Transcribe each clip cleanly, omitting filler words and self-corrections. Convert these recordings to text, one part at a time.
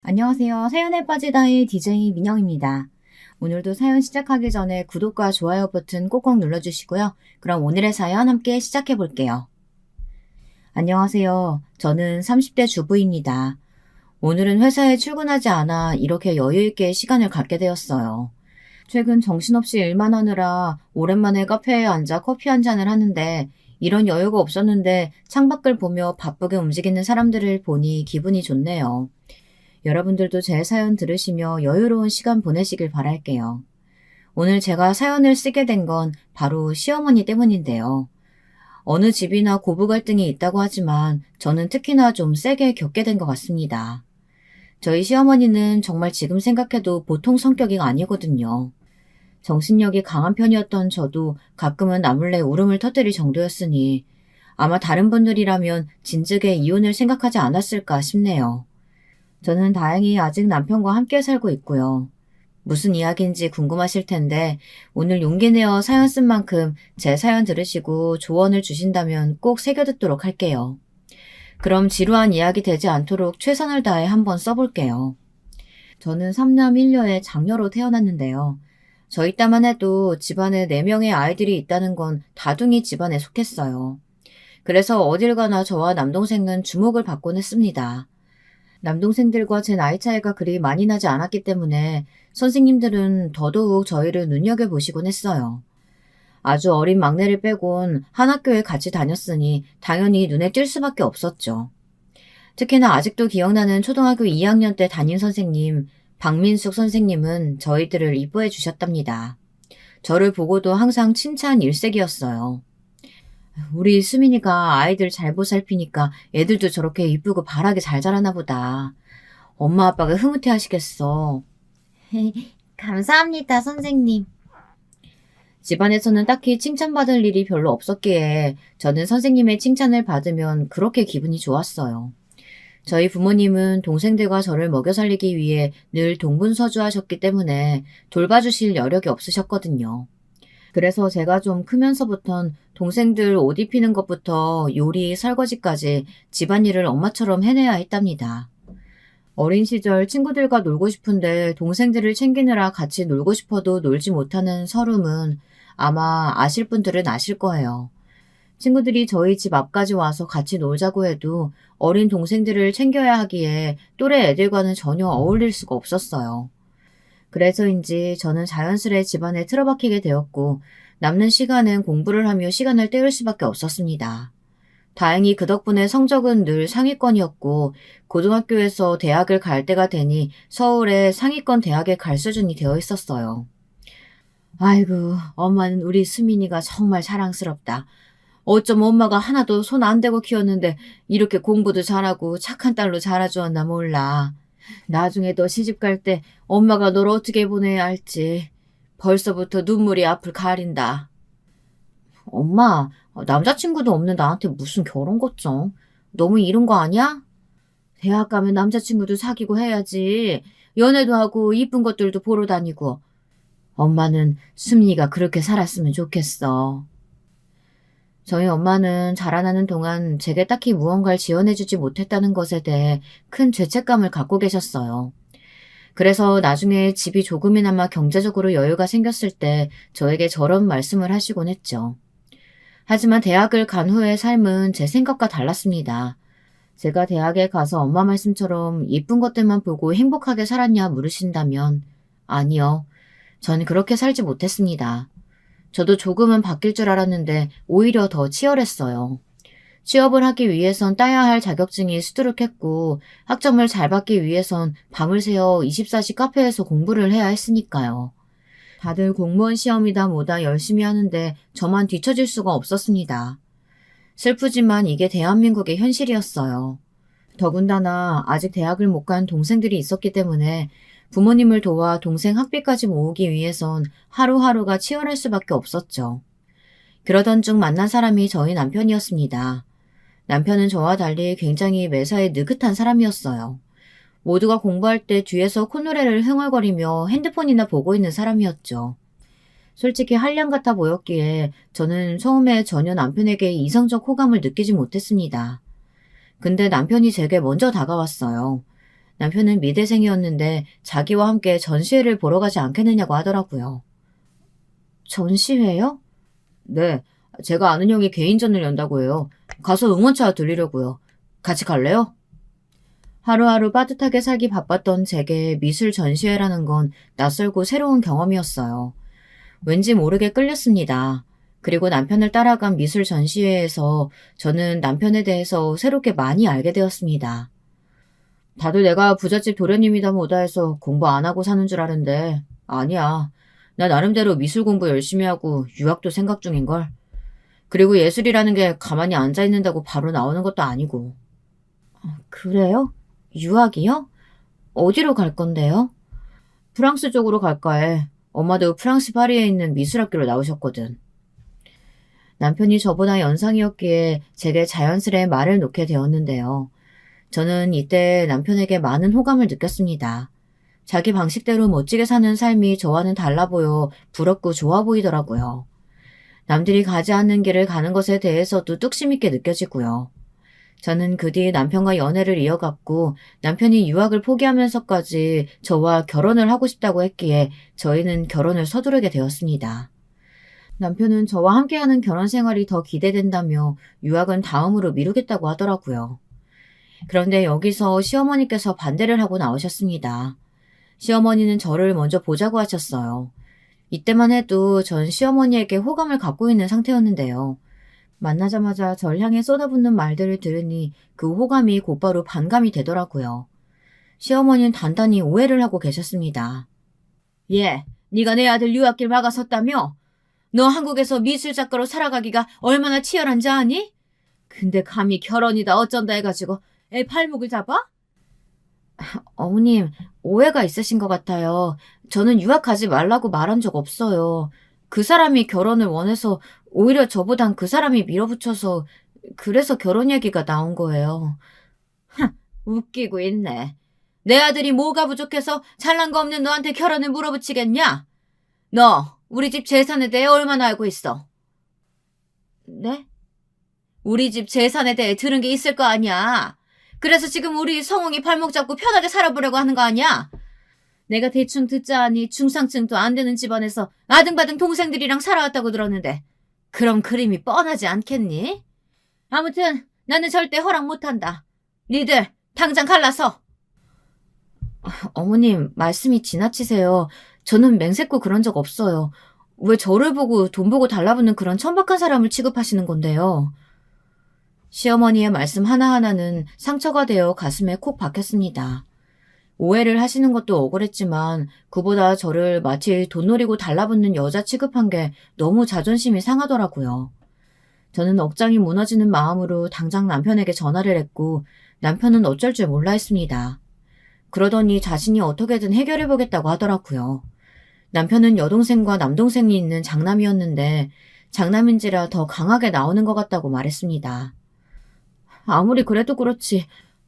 안녕하세요. 사연에 빠지다의 DJ 민영입니다. 오늘도 사연 시작하기 전에 구독과 좋아요 버튼 꼭꼭 눌러주시고요. 그럼 오늘의 사연 함께 시작해 볼게요. 안녕하세요. 저는 30대 주부입니다. 오늘은 회사에 출근하지 않아 이렇게 여유있게 시간을 갖게 되었어요. 최근 정신없이 일만 하느라 오랜만에 카페에 앉아 커피 한 잔을 하는데 이런 여유가 없었는데 창밖을 보며 바쁘게 움직이는 사람들을 보니 기분이 좋네요. 여러분들도 제 사연 들으시며 여유로운 시간 보내시길 바랄게요. 오늘 제가 사연을 쓰게 된 건 바로 시어머니 때문인데요. 어느 집이나 고부 갈등이 있다고 하지만 저는 특히나 좀 세게 겪게 된 것 같습니다. 저희 시어머니는 정말 지금 생각해도 보통 성격이 아니거든요. 정신력이 강한 편이었던 저도 가끔은 나몰래 울음을 터뜨릴 정도였으니 아마 다른 분들이라면 진즉에 이혼을 생각하지 않았을까 싶네요. 저는 다행히 아직 남편과 함께 살고 있고요. 무슨 이야기인지 궁금하실 텐데 오늘 용기 내어 사연 쓴 만큼 제 사연 들으시고 조언을 주신다면 꼭 새겨듣도록 할게요. 그럼 지루한 이야기 되지 않도록 최선을 다해 한번 써볼게요. 저는 3남 1녀의 장녀로 태어났는데요. 저희 딸만 해도 집안에 4명의 아이들이 있다는 건 다둥이 집안에 속했어요. 그래서 어딜 가나 저와 남동생은 주목을 받곤 했습니다. 남동생들과 제 나이 차이가 그리 많이 나지 않았기 때문에 선생님들은 더더욱 저희를 눈여겨보시곤 했어요. 아주 어린 막내를 빼곤 한 학교에 같이 다녔으니 당연히 눈에 띌 수밖에 없었죠. 특히나 아직도 기억나는 초등학교 2학년 때 담임 선생님, 박민숙 선생님은 저희들을 이뻐해 주셨답니다. 저를 보고도 항상 칭찬 일색이었어요. 우리 수민이가 아이들 잘 보살피니까 애들도 저렇게 이쁘고 바라게 잘 자라나 보다. 엄마 아빠가 흐뭇해 하시겠어. 감사합니다, 선생님. 집안에서는 딱히 칭찬받을 일이 별로 없었기에 저는 선생님의 칭찬을 받으면 그렇게 기분이 좋았어요. 저희 부모님은 동생들과 저를 먹여 살리기 위해 늘 동분서주하셨기 때문에 돌봐주실 여력이 없으셨거든요. 그래서 제가 좀 크면서부턴 동생들 옷 입히는 것부터 요리, 설거지까지 집안일을 엄마처럼 해내야 했답니다. 어린 시절 친구들과 놀고 싶은데 동생들을 챙기느라 같이 놀고 싶어도 놀지 못하는 서름은 아마 아실 분들은 아실 거예요. 친구들이 저희 집 앞까지 와서 같이 놀자고 해도 어린 동생들을 챙겨야 하기에 또래 애들과는 전혀 어울릴 수가 없었어요. 그래서인지 저는 자연스레 집안에 틀어박히게 되었고 남는 시간은 공부를 하며 시간을 때울 수밖에 없었습니다. 다행히 그 덕분에 성적은 늘 상위권이었고 고등학교에서 대학을 갈 때가 되니 서울의 상위권 대학에 갈 수준이 되어 있었어요. 아이고, 엄마는 우리 수민이가 정말 자랑스럽다. 어쩜 엄마가 하나도 손 안 대고 키웠는데 이렇게 공부도 잘하고 착한 딸로 자라주었나 몰라. 나중에 너 시집갈 때 엄마가 널 어떻게 보내야 할지 벌써부터 눈물이 앞을 가린다. 엄마, 남자친구도 없는 나한테 무슨 결혼 걱정? 너무 이른 거 아니야? 대학 가면 남자친구도 사귀고 해야지. 연애도 하고 이쁜 것들도 보러 다니고. 엄마는 수민이가 그렇게 살았으면 좋겠어. 저희 엄마는 자라나는 동안 제게 딱히 무언가를 지원해주지 못했다는 것에 대해 큰 죄책감을 갖고 계셨어요. 그래서 나중에 집이 조금이나마 경제적으로 여유가 생겼을 때 저에게 저런 말씀을 하시곤 했죠. 하지만 대학을 간 후의 삶은 제 생각과 달랐습니다. 제가 대학에 가서 엄마 말씀처럼 이쁜 것들만 보고 행복하게 살았냐 물으신다면 아니요. 전 그렇게 살지 못했습니다. 저도 조금은 바뀔 줄 알았는데 오히려 더 치열했어요. 취업을 하기 위해선 따야 할 자격증이 수두룩했고 학점을 잘 받기 위해선 밤을 새워 24시 카페에서 공부를 해야 했으니까요. 다들 공무원 시험이다 뭐다 열심히 하는데 저만 뒤처질 수가 없었습니다. 슬프지만 이게 대한민국의 현실이었어요. 더군다나 아직 대학을 못 간 동생들이 있었기 때문에 부모님을 도와 동생 학비까지 모으기 위해선 하루하루가 치열할 수밖에 없었죠. 그러던 중 만난 사람이 저희 남편이었습니다. 남편은 저와 달리 굉장히 매사에 느긋한 사람이었어요. 모두가 공부할 때 뒤에서 콧노래를 흥얼거리며 핸드폰이나 보고 있는 사람이었죠. 솔직히 한량 같아 보였기에 저는 처음에 전혀 남편에게 이성적 호감을 느끼지 못했습니다. 근데 남편이 제게 먼저 다가왔어요. 남편은 미대생이었는데 자기와 함께 전시회를 보러 가지 않겠느냐고 하더라고요. 전시회요? 네, 제가 아는 형이 개인전을 연다고 해요. 가서 응원차 들리려고요. 같이 갈래요? 하루하루 빠듯하게 살기 바빴던 제게 미술 전시회라는 건 낯설고 새로운 경험이었어요. 왠지 모르게 끌렸습니다. 그리고 남편을 따라간 미술 전시회에서 저는 남편에 대해서 새롭게 많이 알게 되었습니다. 다들 내가 부잣집 도련님이다 뭐다 해서 공부 안 하고 사는 줄 아는데 아니야. 나 나름대로 미술 공부 열심히 하고 유학도 생각 중인걸. 그리고 예술이라는 게 가만히 앉아 있는다고 바로 나오는 것도 아니고. 그래요? 유학이요? 어디로 갈 건데요? 프랑스 쪽으로 갈까 해. 엄마도 프랑스 파리에 있는 미술학교로 나오셨거든. 남편이 저보다 연상이었기에 제게 자연스레 말을 놓게 되었는데요. 저는 이때 남편에게 많은 호감을 느꼈습니다. 자기 방식대로 멋지게 사는 삶이 저와는 달라 보여 부럽고 좋아 보이더라고요. 남들이 가지 않는 길을 가는 것에 대해서도 뚝심 있게 느껴지고요. 저는 그 뒤 남편과 연애를 이어갔고 남편이 유학을 포기하면서까지 저와 결혼을 하고 싶다고 했기에 저희는 결혼을 서두르게 되었습니다. 남편은 저와 함께하는 결혼 생활이 더 기대된다며 유학은 다음으로 미루겠다고 하더라고요. 그런데 여기서 시어머니께서 반대를 하고 나오셨습니다. 시어머니는 저를 먼저 보자고 하셨어요. 이때만 해도 전 시어머니에게 호감을 갖고 있는 상태였는데요. 만나자마자 절 향해 쏟아붓는 말들을 들으니 그 호감이 곧바로 반감이 되더라고요. 시어머니는 단단히 오해를 하고 계셨습니다. 예, 네가 내 아들 유학길 막아섰다며? 너 한국에서 미술작가로 살아가기가 얼마나 치열한지 아니? 근데 감히 결혼이다 어쩐다 해가지고 애 발목을 잡아? 어머님, 오해가 있으신 것 같아요. 저는 유학 가지 말라고 말한 적 없어요. 그 사람이 결혼을 원해서 오히려 저보단 그 사람이 밀어붙여서 그래서 결혼 얘기가 나온 거예요. 웃기고 있네. 내 아들이 뭐가 부족해서 잘난 거 없는 너한테 결혼을 물어붙이겠냐? 너 우리 집 재산에 대해 얼마나 알고 있어? 네? 우리 집 재산에 대해 들은 게 있을 거 아니야. 그래서 지금 우리 성웅이 발목 잡고 편하게 살아보려고 하는 거 아니야? 내가 대충 듣자 하니 중상층도 안 되는 집안에서 아등바등 동생들이랑 살아왔다고 들었는데 그럼 그림이 뻔하지 않겠니? 아무튼 나는 절대 허락 못한다. 니들 당장 갈라서. 어머님 말씀이 지나치세요. 저는 맹세코 그런 적 없어요. 왜 저를 보고 돈 보고 달라붙는 그런 천박한 사람을 취급하시는 건데요. 시어머니의 말씀 하나하나는 상처가 되어 가슴에 콕 박혔습니다. 오해를 하시는 것도 억울했지만 그보다 저를 마치 돈 노리고 달라붙는 여자 취급한 게 너무 자존심이 상하더라고요. 저는 억장이 무너지는 마음으로 당장 남편에게 전화를 했고 남편은 어쩔 줄 몰라 했습니다. 그러더니 자신이 어떻게든 해결해보겠다고 하더라고요. 남편은 여동생과 남동생이 있는 장남이었는데 장남인지라 더 강하게 나오는 것 같다고 말했습니다. 아무리 그래도 그렇지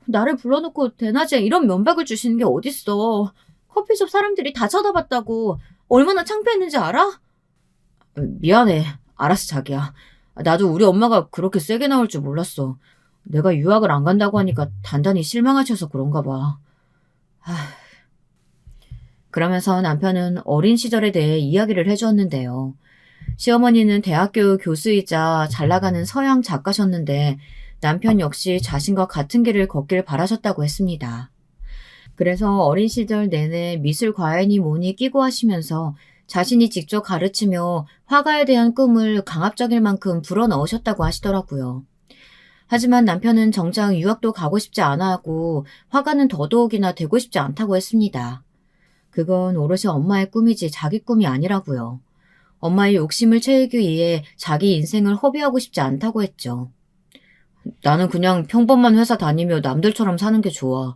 나를 불러놓고 대낮에 이런 면박을 주시는 게 어딨어. 커피숍 사람들이 다 쳐다봤다고 얼마나 창피했는지 알아? 미안해. 알았어 자기야. 나도 우리 엄마가 그렇게 세게 나올 줄 몰랐어. 내가 유학을 안 간다고 하니까 단단히 실망하셔서 그런가 봐. 그러면서 남편은 어린 시절에 대해 이야기를 해주었는데요. 시어머니는 대학교 교수이자 잘 나가는 서양 작가셨는데 남편 역시 자신과 같은 길을 걷길 바라셨다고 했습니다. 그래서 어린 시절 내내 미술 과외니 뭐니 끼고 하시면서 자신이 직접 가르치며 화가에 대한 꿈을 강압적일 만큼 불어넣으셨다고 하시더라고요. 하지만 남편은 정작 유학도 가고 싶지 않아 하고 화가는 더더욱이나 되고 싶지 않다고 했습니다. 그건 오롯이 엄마의 꿈이지 자기 꿈이 아니라고요. 엄마의 욕심을 채우기 위해 자기 인생을 허비하고 싶지 않다고 했죠. 나는 그냥 평범한 회사 다니며 남들처럼 사는 게 좋아.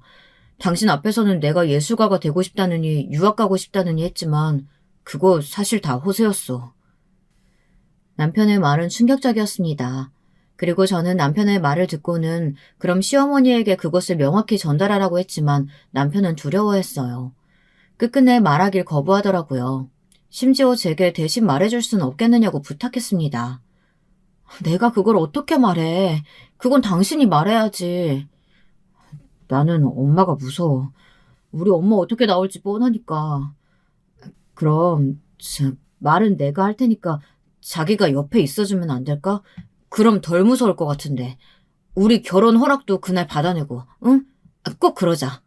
당신 앞에서는 내가 예술가가 되고 싶다느니 유학 가고 싶다느니 했지만 그거 사실 다 호세였어. 남편의 말은 충격적이었습니다. 그리고 저는 남편의 말을 듣고는 그럼 시어머니에게 그것을 명확히 전달하라고 했지만 남편은 두려워했어요. 끝끝내 말하길 거부하더라고요. 심지어 제게 대신 말해줄 순 없겠느냐고 부탁했습니다. 내가 그걸 어떻게 말해? 그건 당신이 말해야지. 나는 엄마가 무서워. 우리 엄마 어떻게 나올지 뻔하니까. 그럼 말은 내가 할 테니까 자기가 옆에 있어주면 안 될까? 그럼 덜 무서울 것 같은데. 우리 결혼 허락도 그날 받아내고, 응? 꼭 그러자.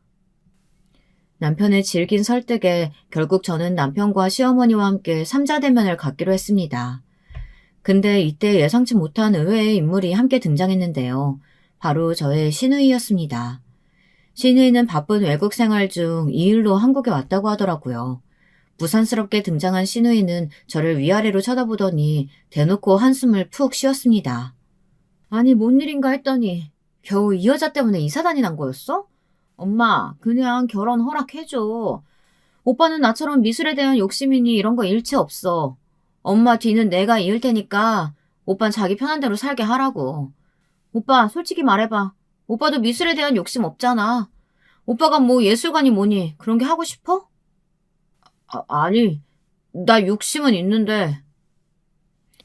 남편의 질긴 설득에 결국 저는 남편과 시어머니와 함께 삼자대면을 갖기로 했습니다. 근데 이때 예상치 못한 의외의 인물이 함께 등장했는데요. 바로 저의 시누이였습니다. 시누이는 바쁜 외국 생활 중 이 일로 한국에 왔다고 하더라고요. 부산스럽게 등장한 시누이는 저를 위아래로 쳐다보더니 대놓고 한숨을 푹 쉬었습니다. 아니, 뭔 일인가 했더니 겨우 이 여자 때문에 이사단이 난 거였어? 엄마, 그냥 결혼 허락해줘. 오빠는 나처럼 미술에 대한 욕심이니 이런 거 일체 없어. 엄마 뒤는 내가 이을 테니까 오빤 자기 편한 대로 살게 하라고. 오빠, 솔직히 말해봐. 오빠도 미술에 대한 욕심 없잖아. 오빠가 뭐 예술관이 뭐니 그런 게 하고 싶어? 아니, 나 욕심은 있는데.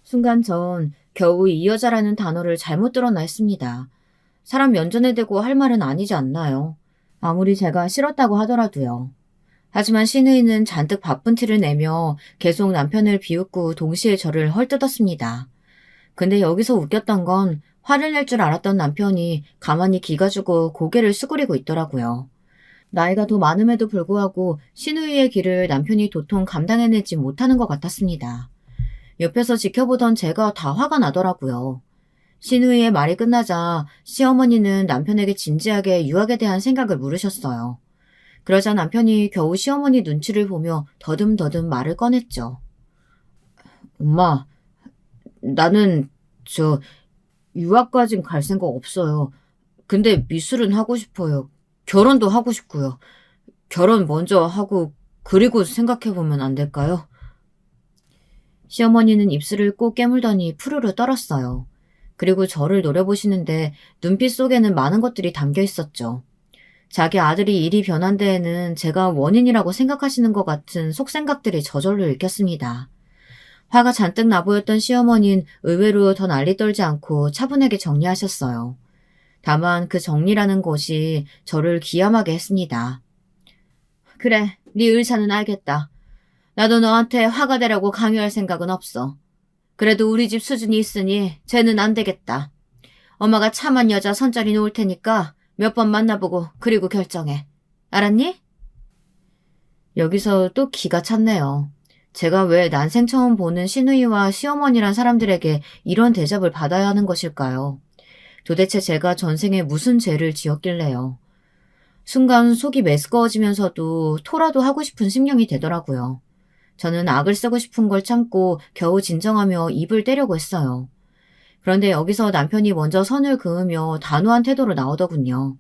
순간 전 겨우 이 여자라는 단어를 잘못 들었나 했습니다. 사람 면전에 대고 할 말은 아니지 않나요? 아무리 제가 싫었다고 하더라도요. 하지만 시누이는 잔뜩 바쁜 티를 내며 계속 남편을 비웃고 동시에 저를 헐뜯었습니다. 근데 여기서 웃겼던 건 화를 낼 줄 알았던 남편이 가만히 기가 주고 고개를 수그리고 있더라고요. 나이가 더 많음에도 불구하고 시누이의 길을 남편이 도통 감당해내지 못하는 것 같았습니다. 옆에서 지켜보던 제가 다 화가 나더라고요. 시누이의 말이 끝나자 시어머니는 남편에게 진지하게 유학에 대한 생각을 물으셨어요. 그러자 남편이 겨우 시어머니 눈치를 보며 더듬더듬 말을 꺼냈죠. 엄마, 나는 유학까진 갈 생각 없어요. 근데 미술은 하고 싶어요. 결혼도 하고 싶고요. 결혼 먼저 하고 그리고 생각해보면 안 될까요? 시어머니는 입술을 꼭 깨물더니 푸르르 떨었어요. 그리고 저를 노려보시는데 눈빛 속에는 많은 것들이 담겨 있었죠. 자기 아들이 일이 변한 데에는 제가 원인이라고 생각하시는 것 같은 속생각들이 저절로 읽혔습니다. 화가 잔뜩 나보였던 시어머니는 의외로 더 난리 떨지 않고 차분하게 정리하셨어요. 다만 그 정리라는 것이 저를 기함하게 했습니다. 그래, 네 의사는 알겠다. 나도 너한테 화가 되라고 강요할 생각은 없어. 그래도 우리 집 수준이 있으니 쟤는 안 되겠다. 엄마가 참한 여자 선자리 놓을 테니까 몇 번 만나보고 그리고 결정해. 알았니? 여기서 또 기가 찼네요. 제가 왜 난생 처음 보는 시누이와 시어머니란 사람들에게 이런 대접을 받아야 하는 것일까요? 도대체 제가 전생에 무슨 죄를 지었길래요. 순간 속이 메스꺼워지면서도 토라도 하고 싶은 심령이 되더라고요. 저는 악을 쓰고 싶은 걸 참고 겨우 진정하며 입을 떼려고 했어요. 그런데 여기서 남편이 먼저 선을 그으며 단호한 태도로 나오더군요.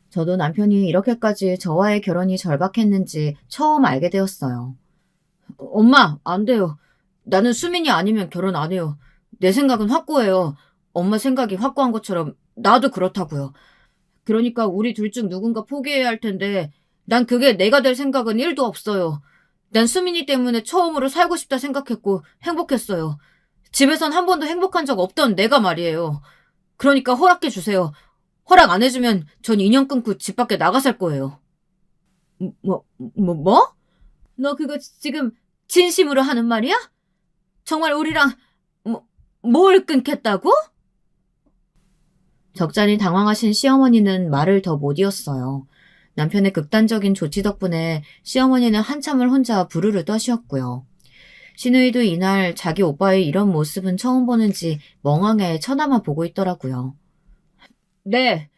저도 남편이 이렇게까지 저와의 결혼이 절박했는지 처음 알게 되었어요. 엄마, 안 돼요. 나는 수민이 아니면 결혼 안 해요. 내 생각은 확고해요. 엄마 생각이 확고한 것처럼 나도 그렇다고요. 그러니까 우리 둘 중 누군가 포기해야 할 텐데 난 그게 내가 될 생각은 1도 없어요. 난 수민이 때문에 처음으로 살고 싶다 생각했고 행복했어요. 집에선 한 번도 행복한 적 없던 내가 말이에요. 그러니까 허락해 주세요. 허락 안 해주면 전 인연 끊고 집 밖에 나가 살 거예요. 뭐? 너 그거 지금 진심으로 하는 말이야? 정말 우리랑 뭘 끊겠다고? 적잖이 당황하신 시어머니는 말을 더 못 이었어요. 남편의 극단적인 조치 덕분에 시어머니는 한참을 혼자 부르르 떠시었고요. 시누이도 이날 자기 오빠의 이런 모습은 처음 보는지 멍하게 쳐다만 보고 있더라고요. 네,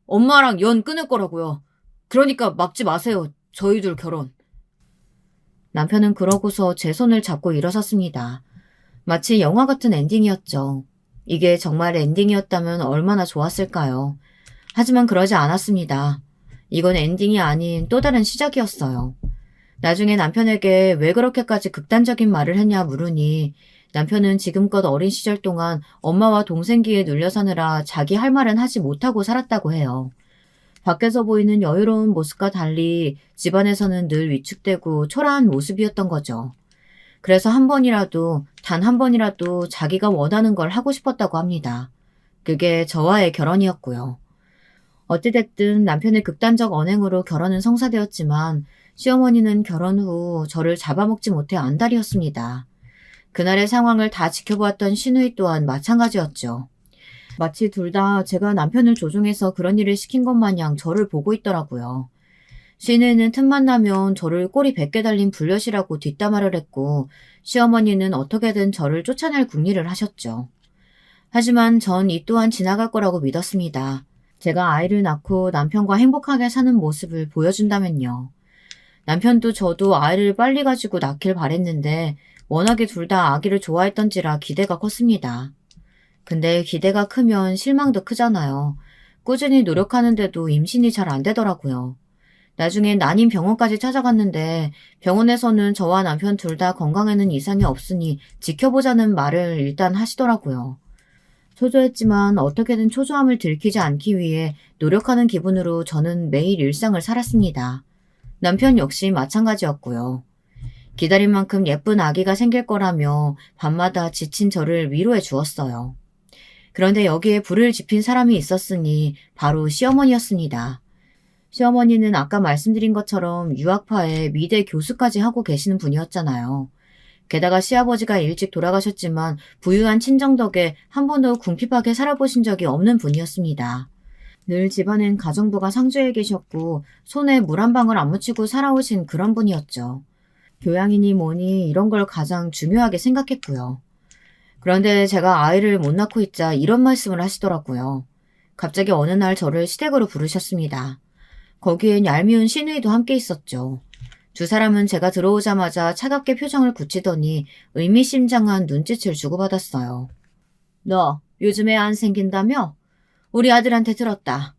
엄마랑 연 끊을 거라고요. 그러니까 막지 마세요. 저희 둘 결혼. 남편은 그러고서 제 손을 잡고 일어섰습니다. 마치 영화 같은 엔딩이었죠. 이게 정말 엔딩이었다면 얼마나 좋았을까요? 하지만 그러지 않았습니다. 이건 엔딩이 아닌 또 다른 시작이었어요. 나중에 남편에게 왜 그렇게까지 극단적인 말을 했냐 물으니 남편은 지금껏 어린 시절 동안 엄마와 동생 귀에 눌려 사느라 자기 할 말은 하지 못하고 살았다고 해요. 밖에서 보이는 여유로운 모습과 달리 집안에서는 늘 위축되고 초라한 모습이었던 거죠. 그래서 한 번이라도, 단 한 번이라도 자기가 원하는 걸 하고 싶었다고 합니다. 그게 저와의 결혼이었고요. 어찌됐든 남편의 극단적 언행으로 결혼은 성사되었지만 시어머니는 결혼 후 저를 잡아먹지 못해 안달이었습니다. 그날의 상황을 다 지켜보았던 시누이 또한 마찬가지였죠. 마치 둘 다 제가 남편을 조종해서 그런 일을 시킨 것 마냥 저를 보고 있더라고요. 시누이는 틈만 나면 저를 꼬리 100개 달린 불엿이라고 뒷담화를 했고 시어머니는 어떻게든 저를 쫓아낼 궁리를 하셨죠. 하지만 전 이 또한 지나갈 거라고 믿었습니다. 제가 아이를 낳고 남편과 행복하게 사는 모습을 보여준다면요. 남편도 저도 아이를 빨리 가지고 낳길 바랬는데 워낙에 둘 다 아기를 좋아했던지라 기대가 컸습니다. 근데 기대가 크면 실망도 크잖아요. 꾸준히 노력하는데도 임신이 잘 안 되더라고요. 나중에 난임 병원까지 찾아갔는데 병원에서는 저와 남편 둘 다 건강에는 이상이 없으니 지켜보자는 말을 일단 하시더라고요. 초조했지만 어떻게든 초조함을 들키지 않기 위해 노력하는 기분으로 저는 매일 일상을 살았습니다. 남편 역시 마찬가지였고요. 기다린 만큼 예쁜 아기가 생길 거라며 밤마다 지친 저를 위로해 주었어요. 그런데 여기에 불을 지핀 사람이 있었으니 바로 시어머니였습니다. 시어머니는 아까 말씀드린 것처럼 유학파에 미대 교수까지 하고 계시는 분이었잖아요. 게다가 시아버지가 일찍 돌아가셨지만 부유한 친정 덕에 한 번도 궁핍하게 살아보신 적이 없는 분이었습니다. 늘 집안엔 가정부가 상주해 계셨고 손에 물 한 방울 안 묻히고 살아오신 그런 분이었죠. 교양이니 뭐니 이런 걸 가장 중요하게 생각했고요. 그런데 제가 아이를 못 낳고 있자 이런 말씀을 하시더라고요. 갑자기 어느 날 저를 시댁으로 부르셨습니다. 거기엔 얄미운 시누이도 함께 있었죠. 두 사람은 제가 들어오자마자 차갑게 표정을 굳히더니 의미심장한 눈짓을 주고받았어요. 너 요즘 애 안 생긴다며? 우리 아들한테 들었다.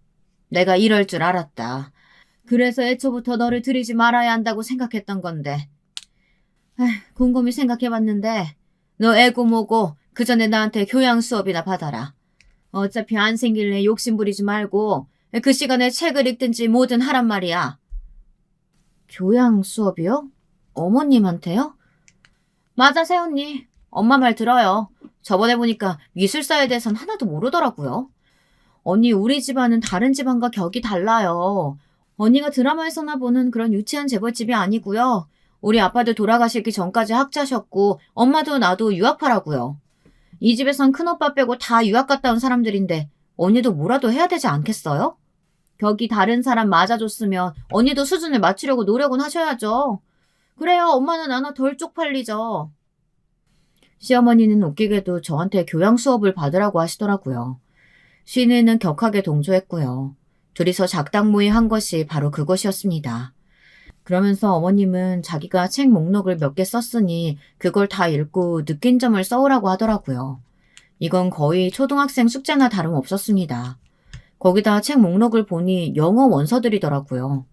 내가 이럴 줄 알았다. 그래서 애초부터 너를 들이지 말아야 한다고 생각했던 건데. 곰곰이 생각해봤는데 너 애고 뭐고 그 전에 나한테 교양 수업이나 받아라. 어차피 안 생길래 욕심 부리지 말고 그 시간에 책을 읽든지 뭐든 하란 말이야. 교양 수업이요? 어머님한테요? 맞아, 새언니. 엄마 말 들어요. 저번에 보니까 미술사에 대해선 하나도 모르더라고요. 언니, 우리 집안은 다른 집안과 격이 달라요. 언니가 드라마에서나 보는 그런 유치한 재벌집이 아니고요. 우리 아빠도 돌아가시기 전까지 학자셨고 엄마도 나도 유학파라고요. 이 집에선 큰오빠 빼고 다 유학 갔다 온 사람들인데 언니도 뭐라도 해야 되지 않겠어요? 격이 다른 사람 맞아줬으면 언니도 수준을 맞추려고 노력은 하셔야죠. 그래야 엄마는 하나 덜 쪽팔리죠. 시어머니는 웃기게도 저한테 교양 수업을 받으라고 하시더라고요. 시인은 격하게 동조했고요. 둘이서 작당 모의 한 것이 바로 그것이었습니다. 그러면서 어머님은 자기가 책 목록을 몇 개 썼으니 그걸 다 읽고 느낀 점을 써오라고 하더라고요. 이건 거의 초등학생 숙제나 다름없었습니다. 거기다 책 목록을 보니 영어 원서들이더라고요.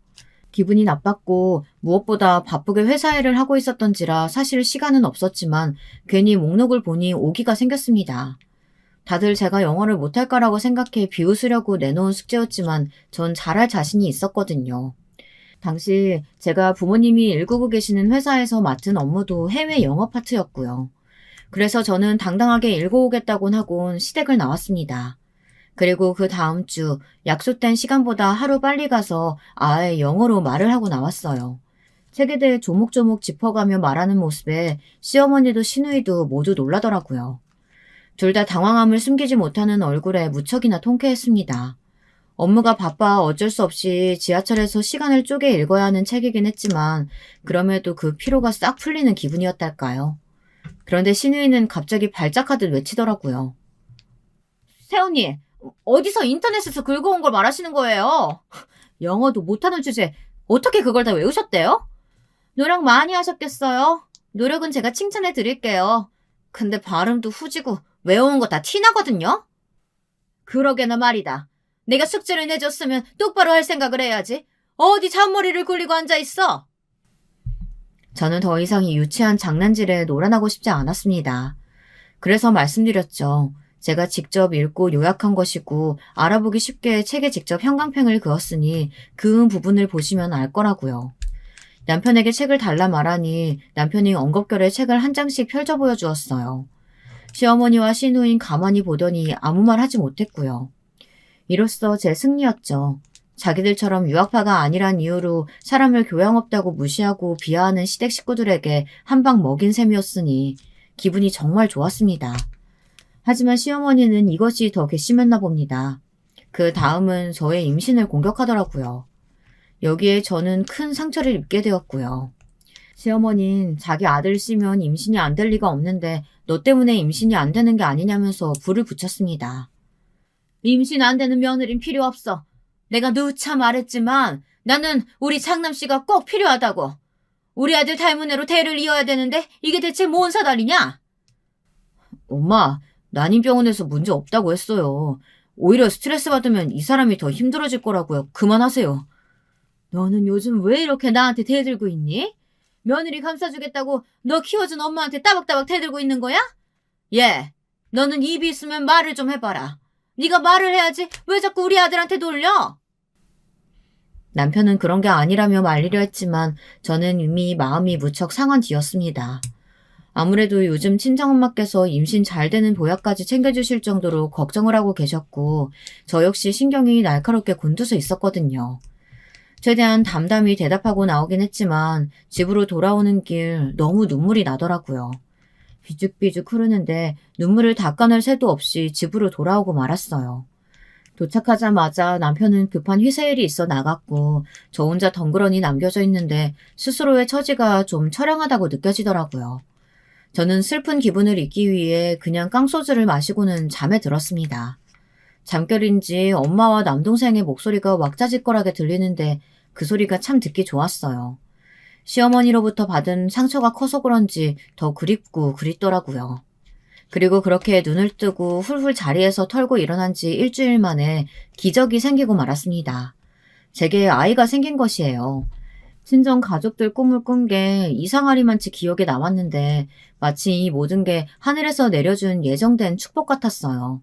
기분이 나빴고 무엇보다 바쁘게 회사 일을 하고 있었던지라 사실 시간은 없었지만 괜히 목록을 보니 오기가 생겼습니다. 다들 제가 영어를 못할까라고 생각해 비웃으려고 내놓은 숙제였지만 전 잘할 자신이 있었거든요. 당시 제가 부모님이 일구고 계시는 회사에서 맡은 업무도 해외 영어 파트였고요. 그래서 저는 당당하게 읽어오겠다곤 하곤 시댁을 나왔습니다. 그리고 그 다음 주 약속된 시간보다 하루 빨리 가서 아예 영어로 말을 하고 나왔어요. 책에 대해 조목조목 짚어가며 말하는 모습에 시어머니도 시누이도 모두 놀라더라고요. 둘 다 당황함을 숨기지 못하는 얼굴에 무척이나 통쾌했습니다. 업무가 바빠 어쩔 수 없이 지하철에서 시간을 쪼개 읽어야 하는 책이긴 했지만 그럼에도 그 피로가 싹 풀리는 기분이었달까요. 그런데 시누이는 갑자기 발작하듯 외치더라고요. 새언니, 어디서 인터넷에서 긁어온 걸 말하시는 거예요? 영어도 못하는 주제 어떻게 그걸 다 외우셨대요? 노력 많이 하셨겠어요? 노력은 제가 칭찬해 드릴게요. 근데 발음도 후지고 외운 거 다 티나거든요? 그러게나 말이다. 내가 숙제를 내줬으면 똑바로 할 생각을 해야지. 어디 잔머리를 굴리고 앉아있어? 저는 더 이상 이 유치한 장난질에 놀아나고 싶지 않았습니다. 그래서 말씀드렸죠. 제가 직접 읽고 요약한 것이고 알아보기 쉽게 책에 직접 형광펜을 그었으니 그은 부분을 보시면 알 거라고요. 남편에게 책을 달라 말하니 남편이 엉겁결에 책을 한 장씩 펼쳐 보여주었어요. 시어머니와 시누인 가만히 보더니 아무 말 하지 못했고요. 이로써 제 승리였죠. 자기들처럼 유학파가 아니란 이유로 사람을 교양 없다고 무시하고 비하하는 시댁 식구들에게 한 방 먹인 셈이었으니 기분이 정말 좋았습니다. 하지만 시어머니는 이것이 더 괘씸했나 봅니다. 그 다음은 저의 임신을 공격하더라고요. 여기에 저는 큰 상처를 입게 되었고요. 시어머니는 자기 아들 씨면 임신이 안 될 리가 없는데 너 때문에 임신이 안 되는 게 아니냐면서 불을 붙였습니다. 임신 안 되는 며느린 필요 없어. 내가 누차 말했지만 나는 우리 장남 씨가 꼭 필요하다고. 우리 아들 닮은 애로 대를 이어야 되는데 이게 대체 뭔 사달이냐? 엄마, 난임병원에서 문제 없다고 했어요. 오히려 스트레스 받으면 이 사람이 더 힘들어질 거라고요. 그만하세요. 너는 요즘 왜 이렇게 나한테 대들고 있니? 며느리 감싸주겠다고 너 키워준 엄마한테 따박따박 대들고 있는 거야? 예, 너는 입이 있으면 말을 좀 해봐라. 네가 말을 해야지 왜 자꾸 우리 아들한테 돌려? 남편은 그런 게 아니라며 말리려 했지만 저는 이미 마음이 무척 상한 뒤였습니다. 아무래도 요즘 친정엄마께서 임신 잘 되는 보약까지 챙겨주실 정도로 걱정을 하고 계셨고 저 역시 신경이 날카롭게 곤두서 있었거든요. 최대한 담담히 대답하고 나오긴 했지만 집으로 돌아오는 길 너무 눈물이 나더라고요. 비죽비죽 흐르는데 눈물을 닦아낼 새도 없이 집으로 돌아오고 말았어요. 도착하자마자 남편은 급한 회사일이 있어 나갔고 저 혼자 덩그러니 남겨져 있는데 스스로의 처지가 좀 처량하다고 느껴지더라고요. 저는 슬픈 기분을 잊기 위해 그냥 깡소주를 마시고는 잠에 들었습니다. 잠결인지 엄마와 남동생의 목소리가 왁자지껄하게 들리는데 그 소리가 참 듣기 좋았어요. 시어머니로부터 받은 상처가 커서 그런지 더 그립고 그립더라고요. 그리고 그렇게 눈을 뜨고 훌훌 자리에서 털고 일어난 지 일주일 만에 기적이 생기고 말았습니다. 제게 아이가 생긴 것이에요. 친정 가족들 꿈을 꾼 게 이상하리만치 기억에 남았는데 마치 이 모든 게 하늘에서 내려준 예정된 축복 같았어요.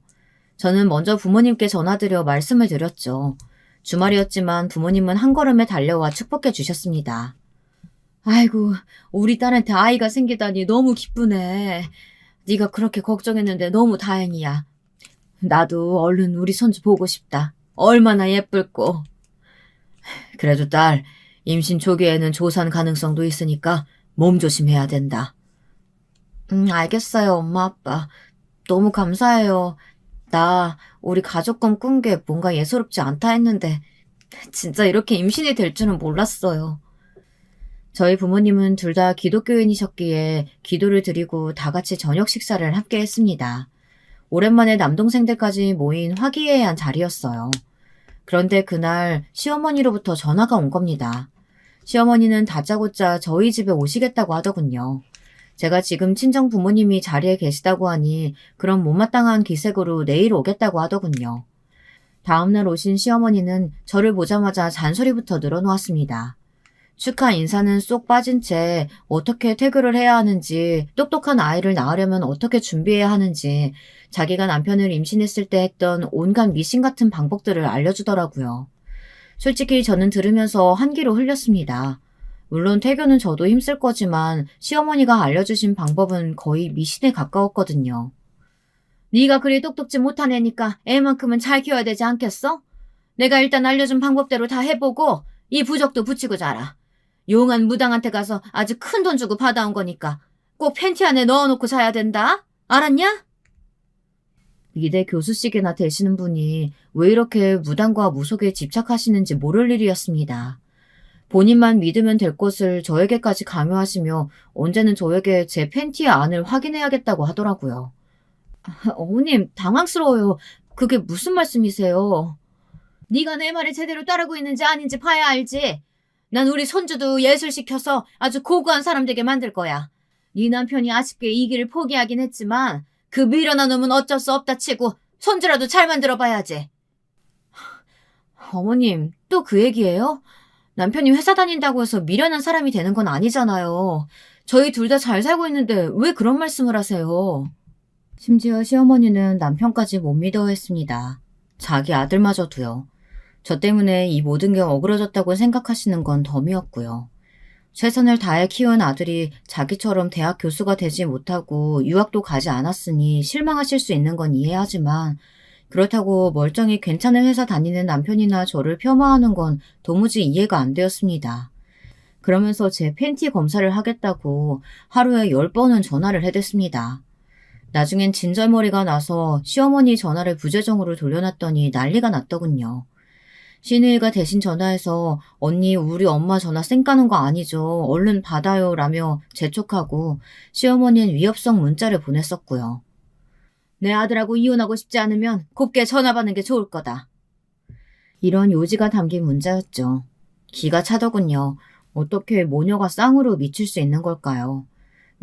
저는 먼저 부모님께 전화드려 말씀을 드렸죠. 주말이었지만 부모님은 한 걸음에 달려와 축복해 주셨습니다. 아이고, 우리 딸한테 아이가 생기다니 너무 기쁘네. 네가 그렇게 걱정했는데 너무 다행이야. 나도 얼른 우리 손주 보고 싶다. 얼마나 예쁠꼬. 그래도 딸, 임신 초기에는 조산 가능성도 있으니까 몸 조심해야 된다. 알겠어요, 엄마, 아빠. 너무 감사해요. 나 우리 가족 꿈 꾼 게 뭔가 예사롭지 않다 했는데 진짜 이렇게 임신이 될 줄은 몰랐어요. 저희 부모님은 둘 다 기독교인이셨기에 기도를 드리고 다 같이 저녁 식사를 함께 했습니다. 오랜만에 남동생들까지 모인 화기애애한 자리였어요. 그런데 그날 시어머니로부터 전화가 온 겁니다. 시어머니는 다짜고짜 저희 집에 오시겠다고 하더군요. 제가 지금 친정 부모님이 자리에 계시다고 하니 그런 못마땅한 기색으로 내일 오겠다고 하더군요. 다음날 오신 시어머니는 저를 보자마자 잔소리부터 늘어놓았습니다. 축하 인사는 쏙 빠진 채 어떻게 태교를 해야 하는지, 똑똑한 아이를 낳으려면 어떻게 준비해야 하는지, 자기가 남편을 임신했을 때 했던 온갖 미신 같은 방법들을 알려주더라고요. 솔직히 저는 들으면서 한기로 흘렸습니다. 물론 태교는 저도 힘쓸 거지만 시어머니가 알려주신 방법은 거의 미신에 가까웠거든요. 네가 그리 똑똑지 못한 애니까 애만큼은 잘 키워야 되지 않겠어? 내가 일단 알려준 방법대로 다 해보고 이 부적도 붙이고 자라. 용한 무당한테 가서 아주 큰 돈 주고 받아온 거니까 꼭 팬티 안에 넣어놓고 자야 된다. 알았냐? 미대 교수직이나 되시는 분이 왜 이렇게 무당과 무속에 집착하시는지 모를 일이었습니다. 본인만 믿으면 될 것을 저에게까지 강요하시며 언제는 저에게 제 팬티의 안을 확인해야겠다고 하더라고요. 어머님, 당황스러워요. 그게 무슨 말씀이세요? 네가 내 말을 제대로 따르고 있는지 아닌지 봐야 알지. 난 우리 손주도 예술시켜서 아주 고고한 사람 되게 만들 거야. 네 남편이 아쉽게 이 길을 포기하긴 했지만 그 미련한 놈은 어쩔 수 없다 치고 손주라도 잘 만들어 봐야지. 어머님, 또 그 얘기예요? 남편이 회사 다닌다고 해서 미련한 사람이 되는 건 아니잖아요. 저희 둘 다 잘 살고 있는데 왜 그런 말씀을 하세요? 심지어 시어머니는 남편까지 못 믿어 했습니다. 자기 아들마저도요. 저 때문에 이 모든 게 어그러졌다고 생각하시는 건 덤이었고요. 최선을 다해 키운 아들이 자기처럼 대학 교수가 되지 못하고 유학도 가지 않았으니 실망하실 수 있는 건 이해하지만 그렇다고 멀쩡히 괜찮은 회사 다니는 남편이나 저를 폄하하는 건 도무지 이해가 안 되었습니다. 그러면서 제 팬티 검사를 하겠다고 하루에 10번은 전화를 해댔습니다. 나중엔 진절머리가 나서 시어머니 전화를 부재중으로 돌려놨더니 난리가 났더군요. 시누이가 대신 전화해서 언니 우리 엄마 전화 쌩 까는 거 아니죠. 얼른 받아요 라며 재촉하고 시어머니는 위협성 문자를 보냈었고요. 내 아들하고 이혼하고 싶지 않으면 곱게 전화 받는 게 좋을 거다. 이런 요지가 담긴 문자였죠. 기가 차더군요. 어떻게 모녀가 쌍으로 미칠 수 있는 걸까요?